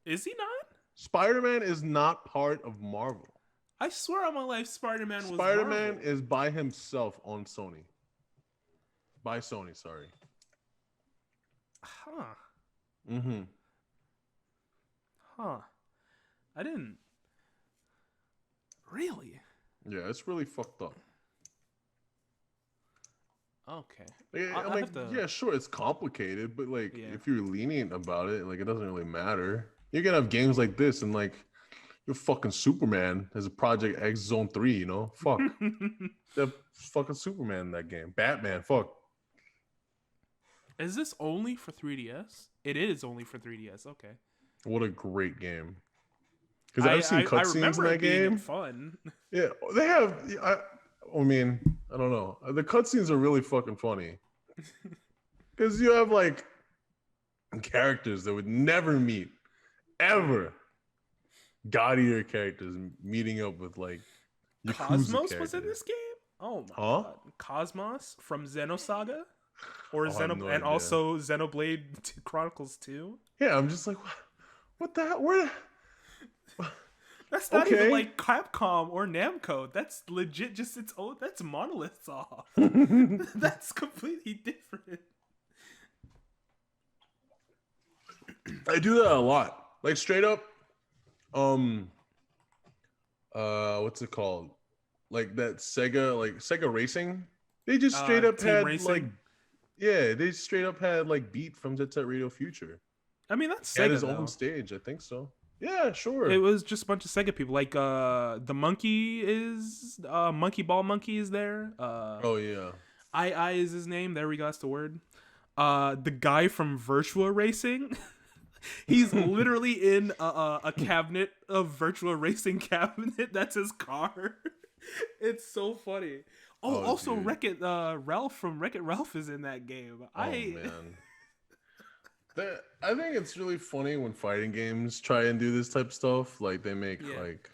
Is he not? Spider-Man is not part of Marvel. I swear on my life, Spider-Man was Spider-Man Marvel. is by himself on Sony. By Sony, sorry. Huh. Mm-hmm. Huh. I didn't. Really? Yeah, it's really fucked up. Okay. I'm like, yeah, sure, it's complicated, but like, Yeah. if you're lenient about it, like, it doesn't really matter. You're gonna have games like this, and like, you're fucking Superman as a Project X Zone 3, you know? Fuck. The fucking Superman in that game. Batman, fuck. Is this only for 3DS? It is only for 3DS. Okay. What a great game. Because I've seen cutscenes in that game. Fun. Yeah, they have. I mean, I don't know. The cutscenes are really fucking funny. Because you have like characters that would never meet, ever. God Eater characters meeting up with like Yakuza Cosmos characters. was in this game? Oh my god. Cosmos from Xenosaga? Or and also Xenoblade Chronicles 2? Yeah, I'm just like, what the hell? Where? That's not even like Capcom or Namco. That's legit just its own. That's Monolith Soft. That's completely different. I do that a lot. Like straight up, what's it called? Like that Sega Racing. They just straight up Team had Racing? like, yeah, they straight up had like Beat from Jet Set Radio Future. I mean, that's He had Sega, his though. own stage, I think so. Yeah, It sure. was just a bunch of Sega people. Like the monkey is Monkey Ball Monkey is there. Oh yeah. I is his name. There we go. That's the word. The guy from Virtua Racing. He's literally in a cabinet, a Virtua Racing cabinet. That's his car. It's so funny. Oh, Oh also dude. Wreck It Ralph from Wreck It Ralph is in that game. Oh I man. I think it's really funny when fighting games try and do this type of stuff. Like they make yeah, like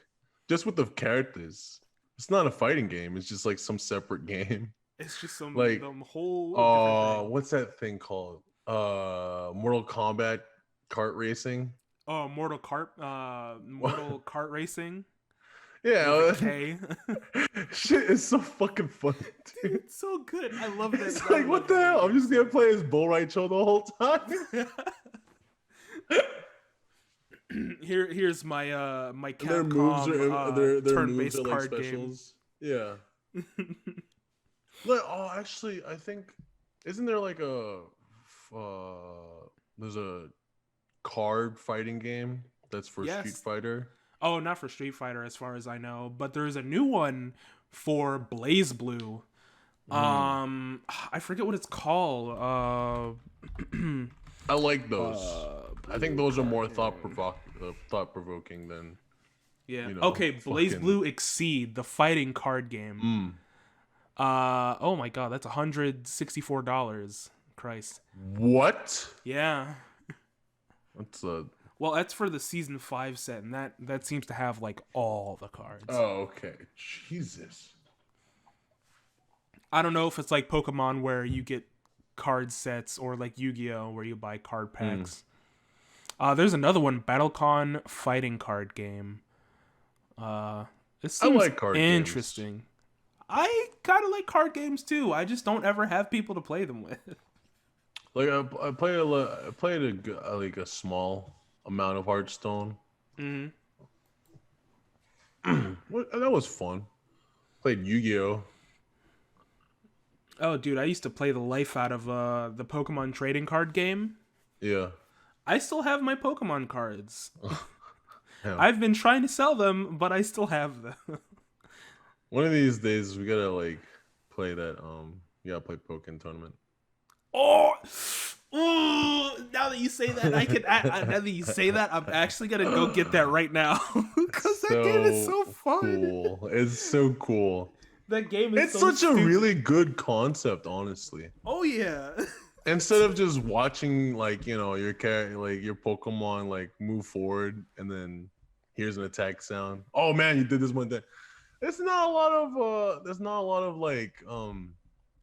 just with the characters. It's not a fighting game. It's just like some separate game. it's just Like some whole different thing. what's that thing called? Mortal Kombat kart racing. Oh, Mortal Kart Racing with a Yeah. K. Shit is so fucking funny, Dude, dude. it's so good. I love that. It's I like what love the video hell? I'm just games. gonna play as Bull Raicho the whole time. Here's my my And their moves Capcom are their moves are turn-based like card game. specials. Yeah. Like, oh, actually, I think isn't there like there's a card fighting game that's for Street Yes. Fighter. Oh, not for Street Fighter, as far as I know, but there's a new one for Blaze Blue. Mm. I forget what it's called. I like those. I think Blue those are card more game. thought provoking than Yeah. you know Okay, Blaze fucking. Blue Exceed, the fighting card game. Mm. Oh my god, that's $164. Christ. What? Yeah. That's a. Well, that's for the season 5 set, and that seems to have like all the cards. Oh, okay. Jesus. I don't know if it's like Pokemon where you get card sets or like Yu-Gi-Oh where you buy card packs. There's another one, BattleCon fighting card game. This I seems like card games. interesting. I kind of like card games too. I just don't ever have people to play them with. Like I played like a small amount of Hearthstone. Hmm. That was fun. Played Yu-Gi-Oh. Oh, dude, I used to play the life out of the Pokemon trading card game. Yeah. I still have my Pokemon cards. Yeah. I've been trying to sell them, but I still have them. One of these days we gotta like play that. You gotta play Pokken tournament. Oh, ooh, now that you say that, now that you say that, I'm actually gonna go get that right now because that game is so fun. cool. It's so cool. That game is It's so such a stupid. really good concept, honestly. Oh yeah. Instead of just watching like your character, like your Pokemon, like move forward and then here's an attack sound. Oh man, you did this one thing. It's not a lot of there's not a lot of like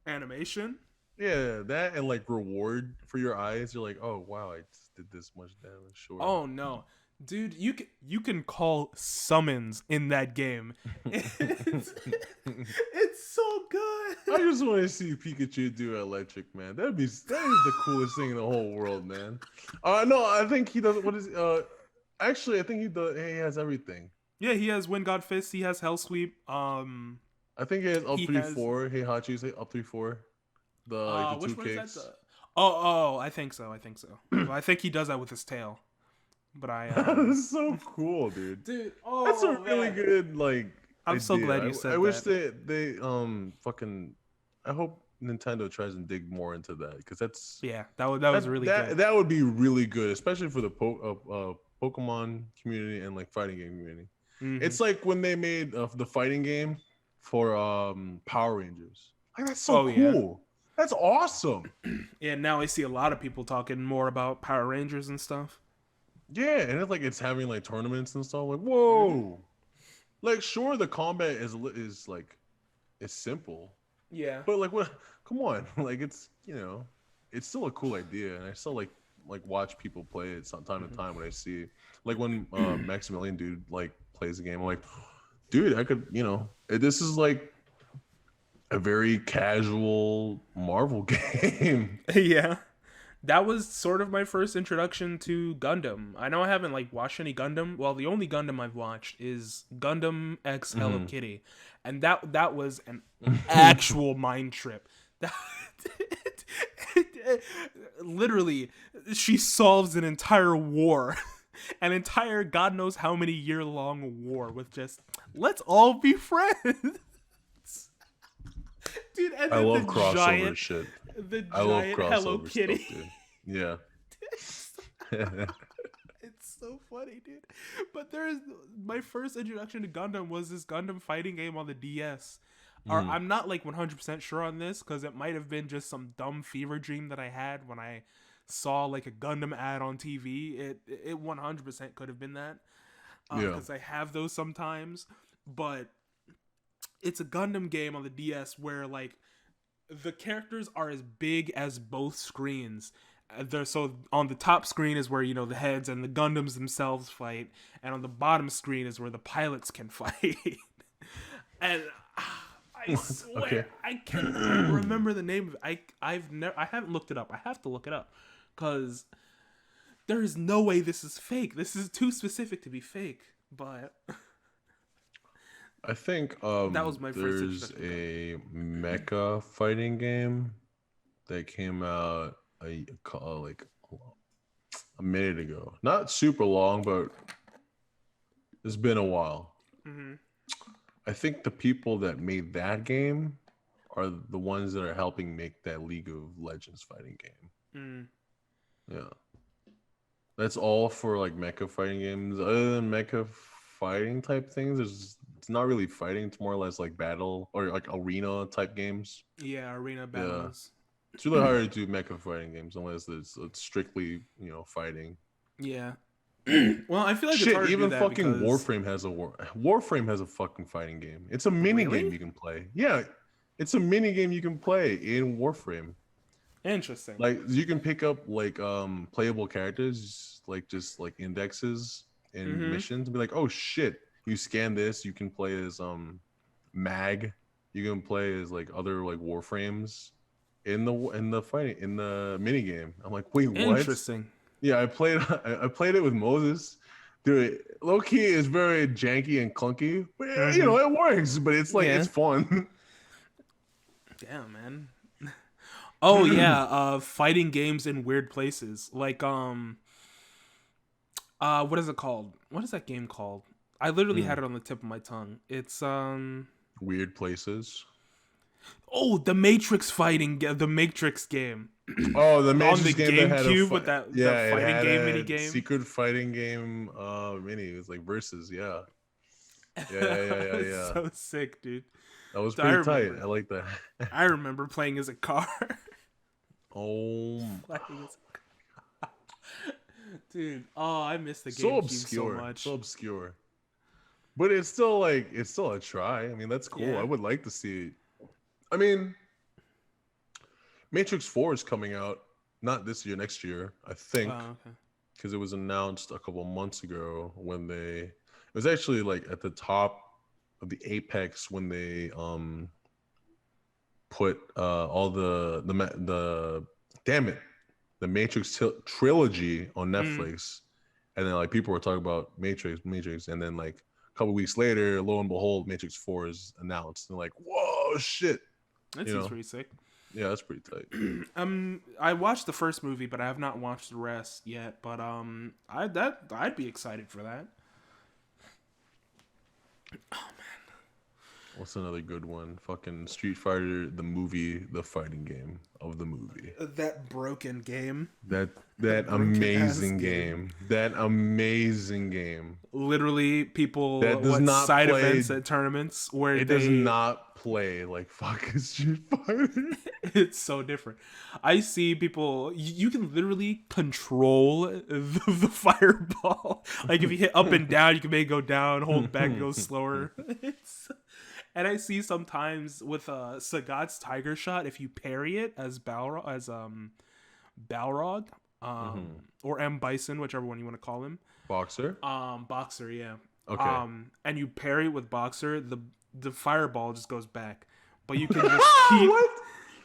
Animation. yeah, that and like reward for your eyes. You're like, oh wow, I just did this much damage. Sure. Oh no, dude, you can call summons in that game. It's so good. I just want to see Pikachu do electric, man. That is the coolest thing in the whole world, man. No, I think he does. What is actually, I think he does. He has everything. Yeah, he has Wind God Fist. He has Hell Sweep. I think he has up He three has four. Heihachi's up 3-4. The like the which two one is that? kicks. Oh, I think so. Well, I think he does that with his tail. But That's so cool, dude. dude. That's a Oh really man, good like. I'm so idea. glad you said I wish that. they fucking. I hope Nintendo tries and dig more into that because that's Yeah, that was really good. that would be really good, especially for the Pokemon community and like fighting game community. Mhm. It's like when they made the fighting game for Power Rangers. Like that's so Oh, yeah. cool. That's awesome. Yeah, now I see a lot of people talking more about Power Rangers and stuff. Yeah, and it's like it's having like tournaments and stuff. Like Mhm. whoa, like sure the combat is like it's simple, Yeah. but like what? Come on, like it's it's still a cool idea, and I still like watch people play it from time to time when I see it. Like when Maximilian dude like plays the game. I'm like, dude, I could this is like a very casual Marvel game. Yeah. That was sort of my first introduction to Gundam. I know I haven't like watched any Gundam. Well, the only Gundam I've watched is Gundam X Hello Kitty, and that was an actual mind trip. That, literally, she solves an entire war an entire God knows how many year long war with just let's all be friends. Dude, and I then love crossover shit. the I love giant Hello crossover stuff, Kitty. dude. Yeah. It's so funny, dude. But there's my first introduction to Gundam was this Gundam fighting game on the DS. Or Mm, I'm not like 100% sure on this because it might have been just some dumb fever dream that I had when I saw like a Gundam ad on TV. It 100% could have been that yeah. because I have those sometimes. But it's a Gundam game on the DS where like the characters are as big as both screens. So on the top screen is where the heads and the Gundams themselves fight, and on the bottom screen is where the pilots can fight. And I Okay. swear I cannot remember the name of it. I haven't looked it up. I have to look it up because there is no way this is fake. This is too specific to be fake. But I think that was my first there's introduction. a mecha fighting game that came out like a minute ago. Not super long, but it's been a while. Mm-hmm. I think the people that made that game are the ones that are helping make that League of Legends fighting game. Mm. Yeah. That's all for like mecha fighting games. Other than mecha fighting type things, it's not really fighting. It's more or less like battle or like arena type games. Yeah, arena Yeah, battles. it's really hard to do mecha fighting games unless it's strictly fighting. Yeah. Well, I feel like it's Shit, hard to do even that fucking because Warframe has a fucking fighting game. It's a mini game really you can play. Yeah, it's a mini game you can play in Warframe. interesting. Like you can pick up like playable characters, like just like indexes and Mm-hmm. missions, and be like, oh shit, you scan this, you can play as Mag, you can play as like other like Warframes in the fighting in the mini game. I'm like, wait, what? Interesting. Yeah, I played it with Moses. Dude, low key is very janky and clunky, but Mm-hmm. it works. But it's like Yeah. it's fun. Damn, man. Oh yeah, fighting games in weird places. Like what is it called? What is that game called? I literally had Mm, it on the tip of my tongue. It's weird places. oh, the Matrix game. Oh, the On the Matrix game that had GameCube with that yeah, it fighting had game mini a game. secret fighting game mini. It was like versus, yeah. Yeah. So sick, dude. That was So I pretty tight. remember. I like that. I remember playing as a car. Oh, Playing as dude. Oh, I miss the so GameCube so obscure. So much. obscure. But it's still like it's still a try. I mean, that's cool. I Yeah. would like to see it. I mean, Matrix 4 is coming out not this year, next year, I think, Oh, okay. because it was announced a couple months ago when it was actually like at the top of the apex when they put all the damn it, the Matrix trilogy on Mm, Netflix, and then like people were talking about Matrix, and then like a couple weeks later, lo and behold, Matrix 4 is announced, and like, whoa, shit, that you seems know, pretty sick. yeah, that's pretty tight. I watched the first movie, but I have not watched the rest yet. But I'd be excited for that. What's another good one? Fucking Street Fighter, the movie, the fighting game of the movie. That broken game. That That that broken ass amazing game. game. That amazing game. Literally, people That does not side play. events at tournaments where It does not play like fucking Street Fighter. it's so different. I see people. You can literally control the fireball. Like if you hit up and down, you can make it go down. Hold back, it goes slower. And I see sometimes with Sagat's Tiger Shot, if you parry it as Balrog, or M Bison, whichever one you want to call him, Boxer. Boxer, yeah. Okay. And you parry it with Boxer, the fireball just goes back, but you can just keep. What?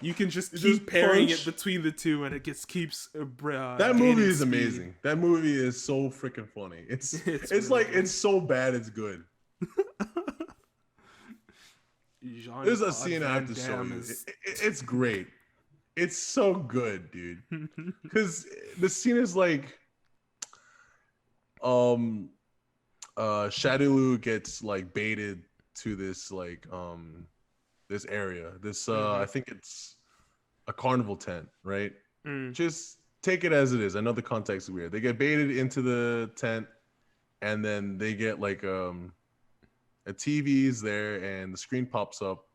You can just You keep just parrying punch? it between the two, and it just keeps. That movie gaining is speed. amazing. That movie is so freaking funny. It's It's it's really like good. it's so bad it's good. There's a Jean-Claude scene I have Van to show Damme you. is- It's great. It's so good, dude. Because the scene is like, um Shadaloo gets like baited to this like this area. This I think it's a carnival tent, right? Mm. Just take it as it is. I know the context is weird. They get baited into the tent, and then they get like a TV's there, and the screen pops up,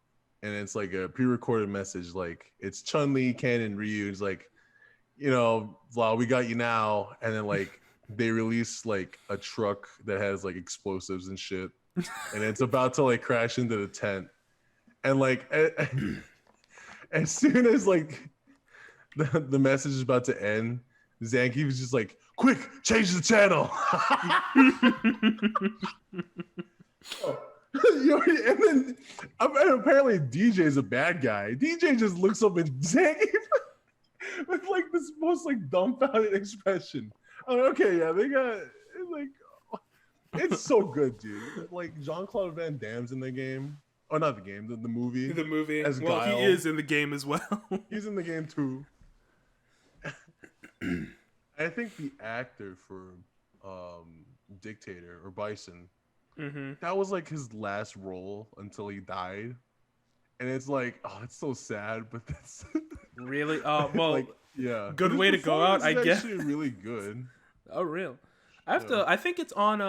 and it's like a pre-recorded message, like it's Chun-Li, Ken, and Ryu. It's like, Vlau, we got you now. And then like they release like a truck that has like explosives and shit, and it's about to like crash into the tent. And like as soon as like the message is about to end, Zangief was just like, quick, change the channel. And then apparently DJ is a bad guy. DJ just looks up at Zangief with like this most like dumbfounded expression. I'm like, okay, yeah, they got like, it's so good, dude. Like Jean-Claude Van Damme's in the game. Oh, not the game, the movie. The movie. As Well, Guile. he is in the game as well. He's in the game too. I think the actor for Dictator or Bison, that was like his last role until he died. And it's like, oh, it's so sad, but that's Really? Well, like, yeah, good his way to go out, I performance is guess. actually really good. Oh, real? I have to. I think it's on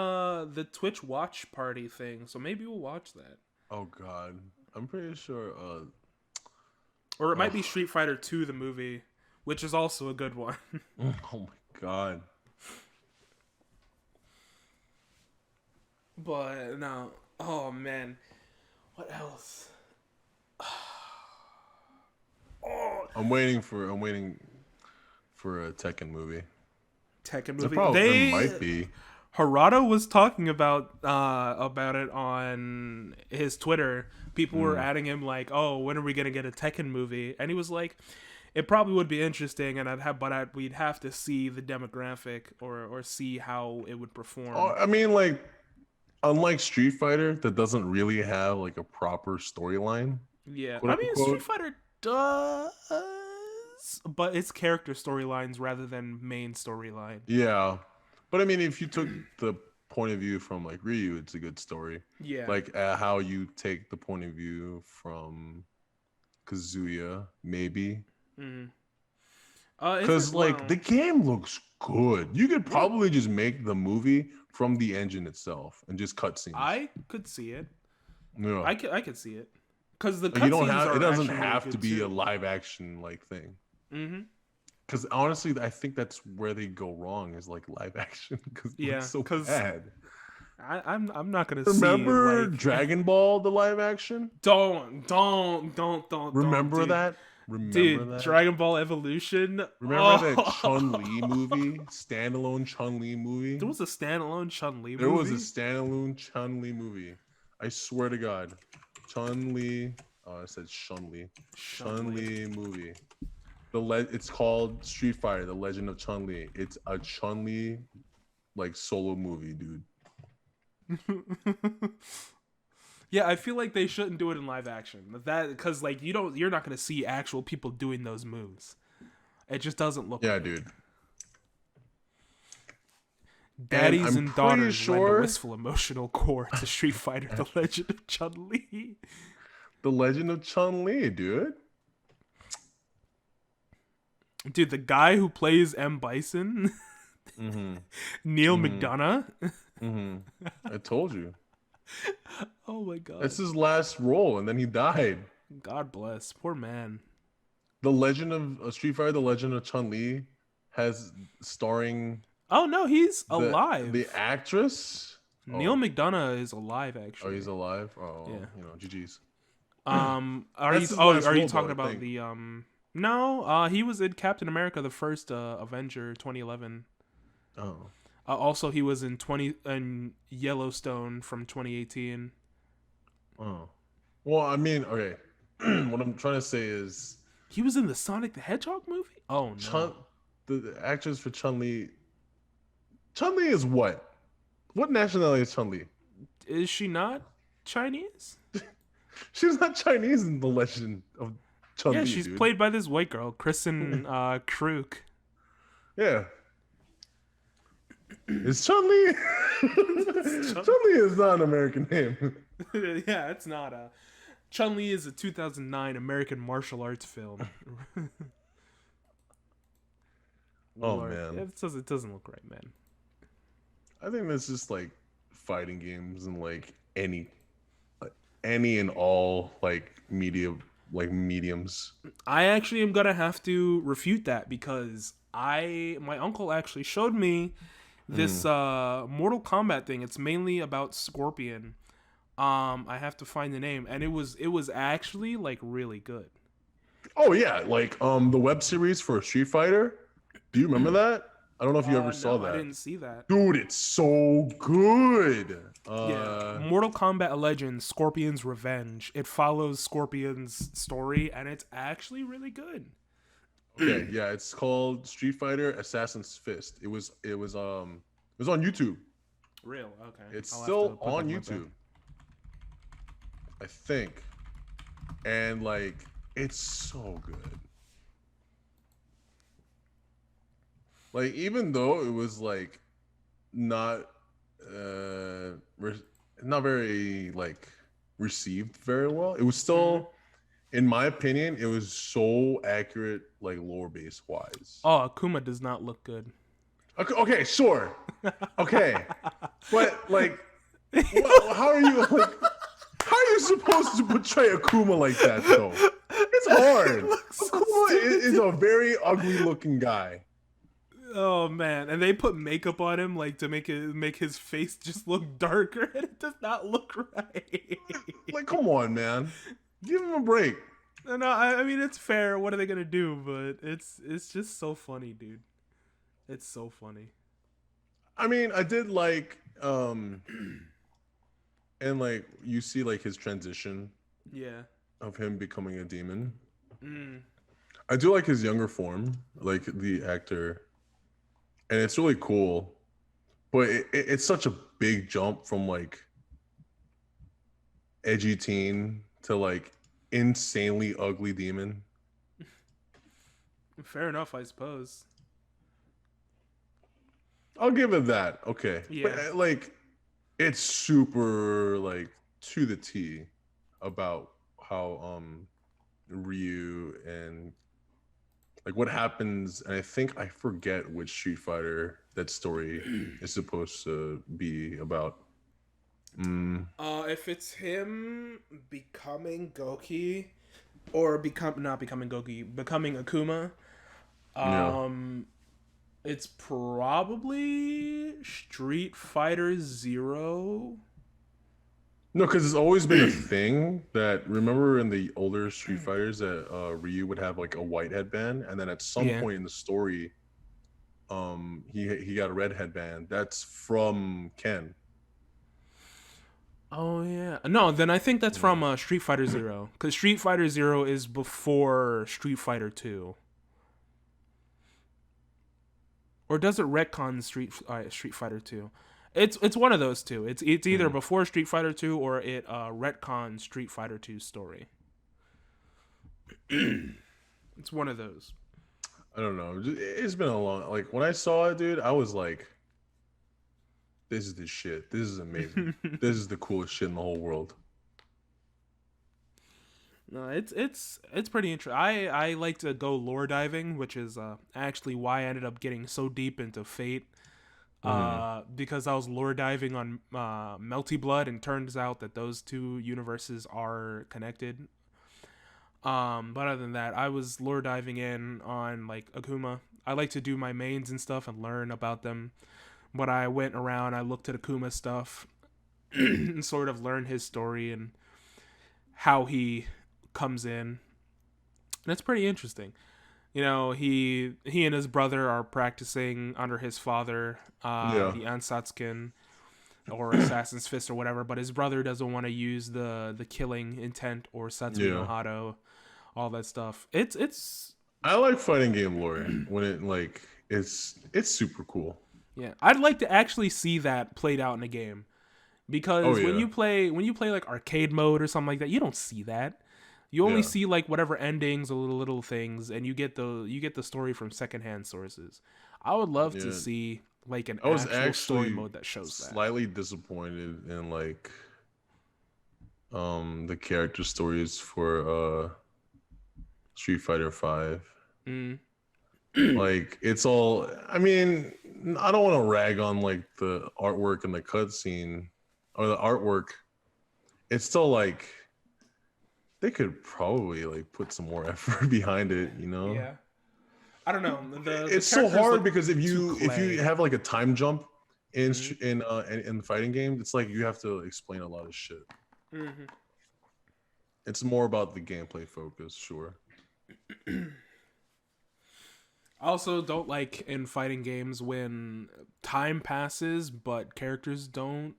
the Twitch watch party thing, so maybe we'll watch that. Oh God, I'm pretty sure. Or it might be Street Fighter 2, the movie, which is also a good one. Oh my God. But no. Oh man. What else? I'm waiting for a Tekken movie. Tekken movie. There might be. Harada was talking about it on his Twitter. People were adding him like, "Oh, when are we gonna get a Tekken movie?" And he was like, "It probably would be interesting, and we'd have to see the demographic or see how it would perform." Oh, I mean, like, unlike Street Fighter, that doesn't really have like a proper storyline. Yeah, Quote, I mean, unquote. Street Fighter does, but it's character storylines rather than main storyline. Yeah, but I mean, if you took the point of view from like Ryu, it's a good story. Yeah, Like how you take the point of view from Kazuya, maybe. Because like the game looks good. You could probably just make the movie from the engine itself and just cutscenes. I could see it. Yeah, I could see it because the like, you don't cutscenes have. are It doesn't actually have really to good be too. a live action like thing. Mm-hmm. Because honestly, I think that's where they go wrong is like live action. Because it's so 'cause bad. I'm not gonna Remember see like, Dragon Ball, the live action? don't Remember dude. that? Remember Dude, that? Dragon Ball Evolution. Remember that Chun-Li movie? Standalone Chun-Li movie? There was a standalone Chun-Li movie. There was a standalone Chun-Li movie. I swear to God. Chun-Li. Oh, I said Chun-Li. Chun-Li movie. It's called Street Fighter, The Legend of Chun-Li. It's a Chun-Li like solo movie, dude. Yeah, I feel like they shouldn't do it in live action. Because like you're not gonna see actual people doing those moves. It just doesn't look. Yeah, right. dude. Daddies I'm and daughters pretty lend a sure- wistful emotional core to Street Fighter: The Legend of Chun-Li. The Legend of Chun-Li, dude. Dude, the guy who plays M. Bison, Neil McDonough. I told you. Oh my god. That's his last role, and then he died. God bless. Poor man. The Legend of Street Fighter, The Legend of Chun-Li has starring Oh no, he's alive. the actress. Neil McDonough is alive actually. Oh, he's alive. Oh, Yeah. GG's. Are That's you his last are you role, talking though, I about think. the No, he was in Captain America the first Avenger 2011. Oh. Also he was in Yellowstone from 2018. Oh. Well, I mean, okay. What I'm trying to say is He was in the Sonic the Hedgehog movie? Oh no. the actress for Chun-Li. Chun-Li is what? What nationality is Chun-Li? Is she not Chinese? She's not Chinese in The Legend of Chun-Li. Yeah, she's dude. played by this white girl, Kristen Kruk. Yeah. Is Chun Li? Chun- Chun Li is not an American name. yeah, it's not a. Chun Li is a 2009 American martial arts film. Oh Lord, man, it doesn't look right, man. I think that's just like fighting games and like any and all like media like mediums. I actually am gonna have to refute that because my uncle actually showed me this Mm. Mortal Kombat thing. It's mainly about Scorpion. I have to find the name, and it was actually like really good. Oh yeah, like the web series for Street Fighter. Do you remember that? I don't know if you ever saw No, I that. didn't see that. Dude, it's so good. Yeah, Mortal Kombat Legends: Scorpion's Revenge. It follows Scorpion's story, and it's actually really good. Okay, yeah, it's called Street Fighter Assassin's Fist. It was on YouTube. Real, okay. It's I'll have to still put that on in my bag. YouTube, I think. And like it's so good. Like even though it was like not not very like received very well, it was Mhm. still in my opinion it was so accurate like lore base wise. Oh, Akuma does not look good. Okay, okay, sure. Okay. But like what, how are you like how are you supposed to portray Akuma like that though? It's It hard. looks so Akuma stupid. is a very ugly looking guy. Oh man, and they put makeup on him like to make his face just look darker, and it does not look right. Like, come on, man. Give him a break. No, I mean it's fair. What are they gonna do? But it's just so funny, dude. It's so funny. I mean, I did like and like you see like his transition Yeah. of him becoming a demon. Mm. I do like his younger form, like the actor, and it's really cool. But it's such a big jump from like edgy teen to like insanely ugly demon. Fair enough, I suppose. I'll give it that. Okay. But Yeah. like it's super like to the T about how Ryu and like what happens, and I think I forget which Street Fighter that story is supposed to be about. Mm, If it's him becoming Goki or become not becoming Goki, becoming Akuma, yeah. um, it's probably Street Fighter Zero. No, because it's always been a thing that remember in the older Street Fighters that Ryu would have like a white headband, and then at some Yeah. point in the story, he got a red headband. That's from Ken. Oh yeah. No, then I think that's Yeah. from Street Fighter Zero, because Street Fighter Zero is before Street Fighter Two. Or does it retcon Street Fighter Two? It's one of those two. It's either Mhm. before Street Fighter Two or it retcons Street Fighter Two story. It's one of those. I don't know. It's been a long. Like when I saw it, dude, I was like, "This is the shit. This is amazing. This is the coolest shit in the whole world." No, it's pretty interesting. I like to go lore diving, which is actually why I ended up getting so deep into Fate. Hmm. Because I was lore diving on Melty Blood, and turns out that those two universes are connected. But other than that, I was lore diving in on like Akuma. I like to do my mains and stuff and learn about them. When I went around, I looked at Akuma stuff and sort of learned his story and how he comes in. And it's pretty interesting. You know, he and his brother are practicing under his father, Yeah. the Ansatsuken or Assassin's Fist or whatever, but his brother doesn't want to use the killing intent or Satsui no Yeah. Hado, all that stuff. It's I like fighting game lore when it like it's super cool. yeah. I'd like to actually see that played out in a game. Oh Because yeah. when you play like arcade mode or something like that, you don't see that. You only Yeah. see like whatever endings or little things, and you get the story from secondhand sources. I would love to Yeah. see. like an I was actual story actually mode that shows that. slightly disappointed in like the character stories for Street Fighter 5. Mm. Like it's all I mean, I don't want to rag on like the artwork and the cutscene or the artwork. It's still like they could probably like put some more effort behind it, you know? Yeah, I don't know. The It's so characters hard look because too if you clay. have like a time jump Mm-hmm. in the fighting game, it's like you have to explain a lot of shit. Mm-hmm. It's more about the gameplay focus, sure. I also don't like in fighting games when time passes but characters don't,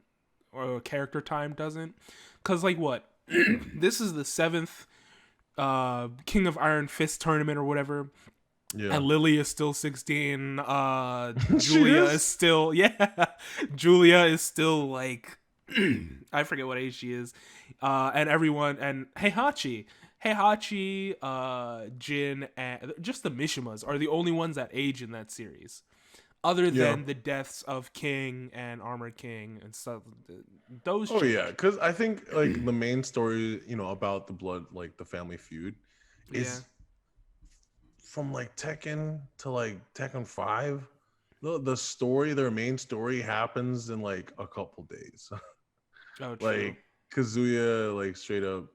or character time doesn't. Cause like what? This is the seventh King of Iron Fist tournament or whatever. Yeah. And Lily is still 16. She Julia is is? still yeah. Julia is still like I forget what age she is. And everyone and Heihachi, Jin, and just the Mishimas are the only ones that age in that series. Other Yeah. than the deaths of King and Armor King and stuff, those Oh change. yeah, because I think like the main story, about the blood, like the family feud, Yeah. is from like Tekken to like Tekken 5. The story, their main story happens in like a couple days. Oh, true. Like Kazuya, like straight up.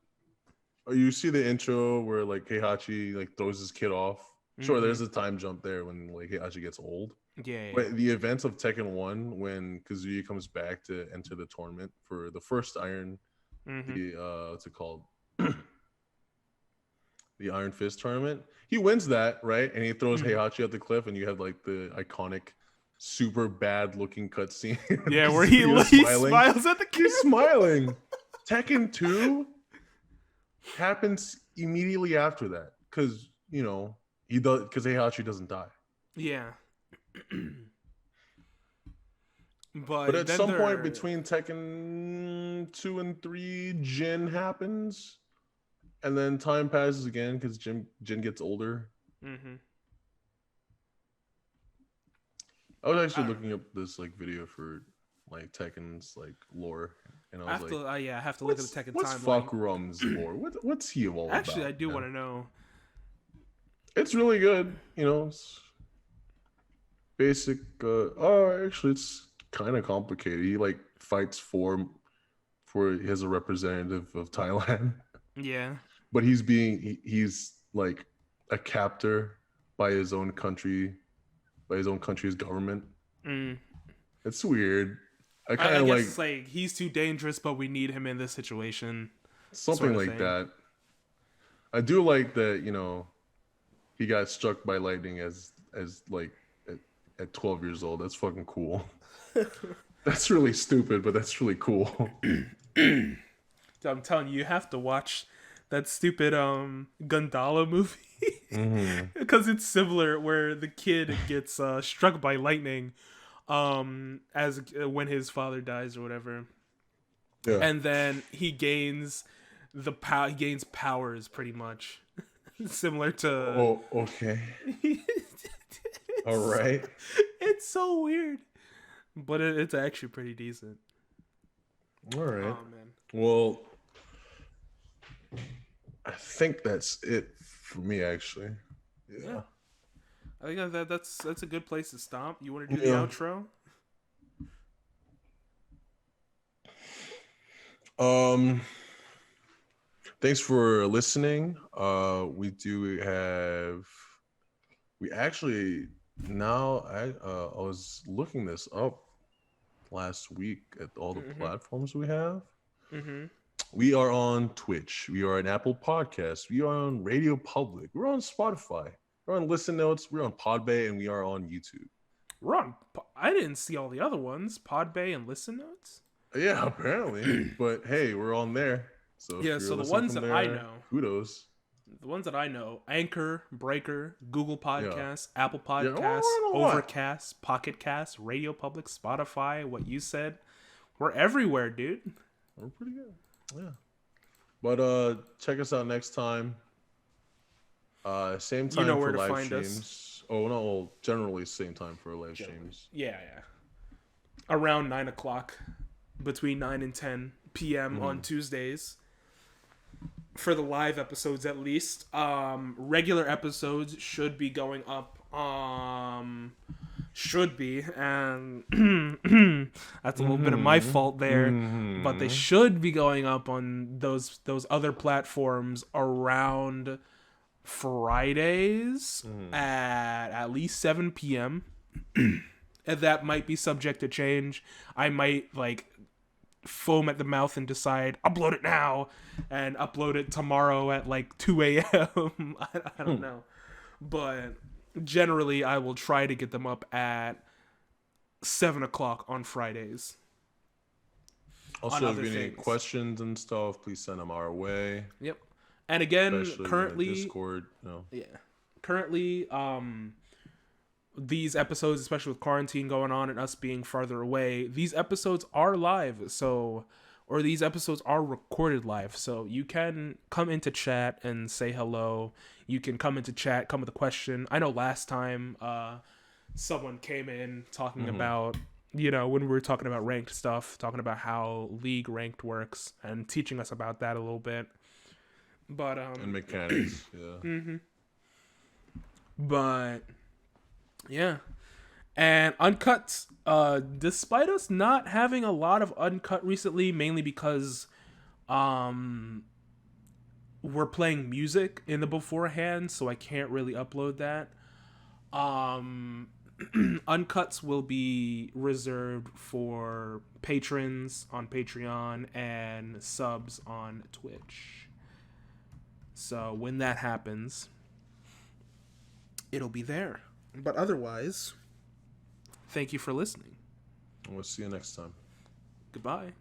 Or you see the intro where like Heihachi like throws his kid off. Sure, Mm-hmm. there's a time jump there when like Heihachi gets old. Yeah, yeah. But the events of Tekken 1 when Kazuya comes back to enter the tournament for the first Iron, Mm-hmm. the what's it called? The Iron Fist tournament. He wins that, right? And he throws Mm-hmm. Heihachi at the cliff, and you have like the iconic, super bad looking cutscene of Yeah, where Kazuya he smiling. smiles at the He's camera. smiling. Tekken 2 happens immediately after that. Cause he does because Heihachi doesn't die. Yeah. But But at then some point they're between Tekken 2 and 3, Jin happens. And then time passes again because Jin gets older. mm-hmm. I was I actually don't know. looking up this like video for like Tekken's like lore, and I I was have like, to I have to look at "What's the Tekken what's timeline. Fakurum's lore? What's he all Actually, about, I do want man?" to know. It's really good, It's basic. Actually, it's kind of complicated. He like fights he has a representative of Thailand, Yeah. but he's like a captor by his own country, by his own country's government. Mm. It's weird. I kind I of guess like it's like he's too dangerous, but we need him in this situation, sort something of like thing. that. I do like that, he got struck by lightning as like at 12 years old. That's fucking cool. That's really stupid, but that's really cool. I'm telling you, you have to watch that stupid Gundala movie Mm-hmm. because it's similar, where the kid gets struck by lightning as when his father dies or whatever, Yeah. and then he gains he gains powers pretty much similar to Oh, okay. All it's, right. it's so weird, but it's actually pretty decent. All right. Oh man. Well, I think that's it for me, actually. Yeah, Yeah. I think that's a good place to stop. You want to do the Yeah. outro? Um. Thanks for listening. We actually now I was looking this up last week at all the Mm-hmm. platforms we have. Mm-hmm. We are on Twitch. We are on Apple Podcasts. We are on Radio Public. We're on Spotify. We're on Listen Notes. We're on Podbay, and we are on YouTube. We're on. I didn't see all the other ones. Podbay and Listen Notes. Yeah, apparently. But hey, we're on there. So if Yeah. you're So the listening ones from that I there, know, kudos. Anchor, Breaker, Google Yeah. Podcasts, Apple Yeah, we're Podcasts, on a lot. Overcast, Pocket Cast, Radio Public, Spotify. What you said. We're everywhere, dude. We're pretty good. Yeah. But check us out next time. Same You know time where for to live find us. streams. Oh no, well, generally same time for live Generally. streams. Yeah, yeah. Around 9 o'clock, between 9 and 10 p.m. on Mm-hmm. Tuesdays for the live episodes at least. Regular episodes should be going up. Should be, and that's a little bit of my Mm-hmm. fault there, but they Mm-hmm. should be going up on those other platforms around Fridays Mm-hmm. at least 7 p.m. And that might be subject to change. I might like foam at the mouth and decide upload it now and upload it tomorrow at like 2 a.m. I don't know, but generally I will try to get them up at 7 o'clock on Fridays. On Also, if other you have any things. questions and stuff, please send them our way. Yep. And again, Especially in the currently, Discord. You know. yeah, currently, these episodes, especially with quarantine going on and us being farther away, these episodes are live. So, or these episodes are recorded live. So you can come into chat and say hello. You can come into chat, come with a question. I know last time, someone came in talking Mm-hmm. about, when we were talking about ranked stuff, talking about how League ranked works and teaching us about that a little bit. But And mechanics. Yeah. but yeah. And uncut, despite us not having a lot of uncut recently, mainly because we're playing music in the beforehand, so I can't really upload that. Uncuts will be reserved for patrons on Patreon and subs on Twitch. So when that happens, it'll be there. But otherwise, thank you for listening. We'll see you next time. Goodbye.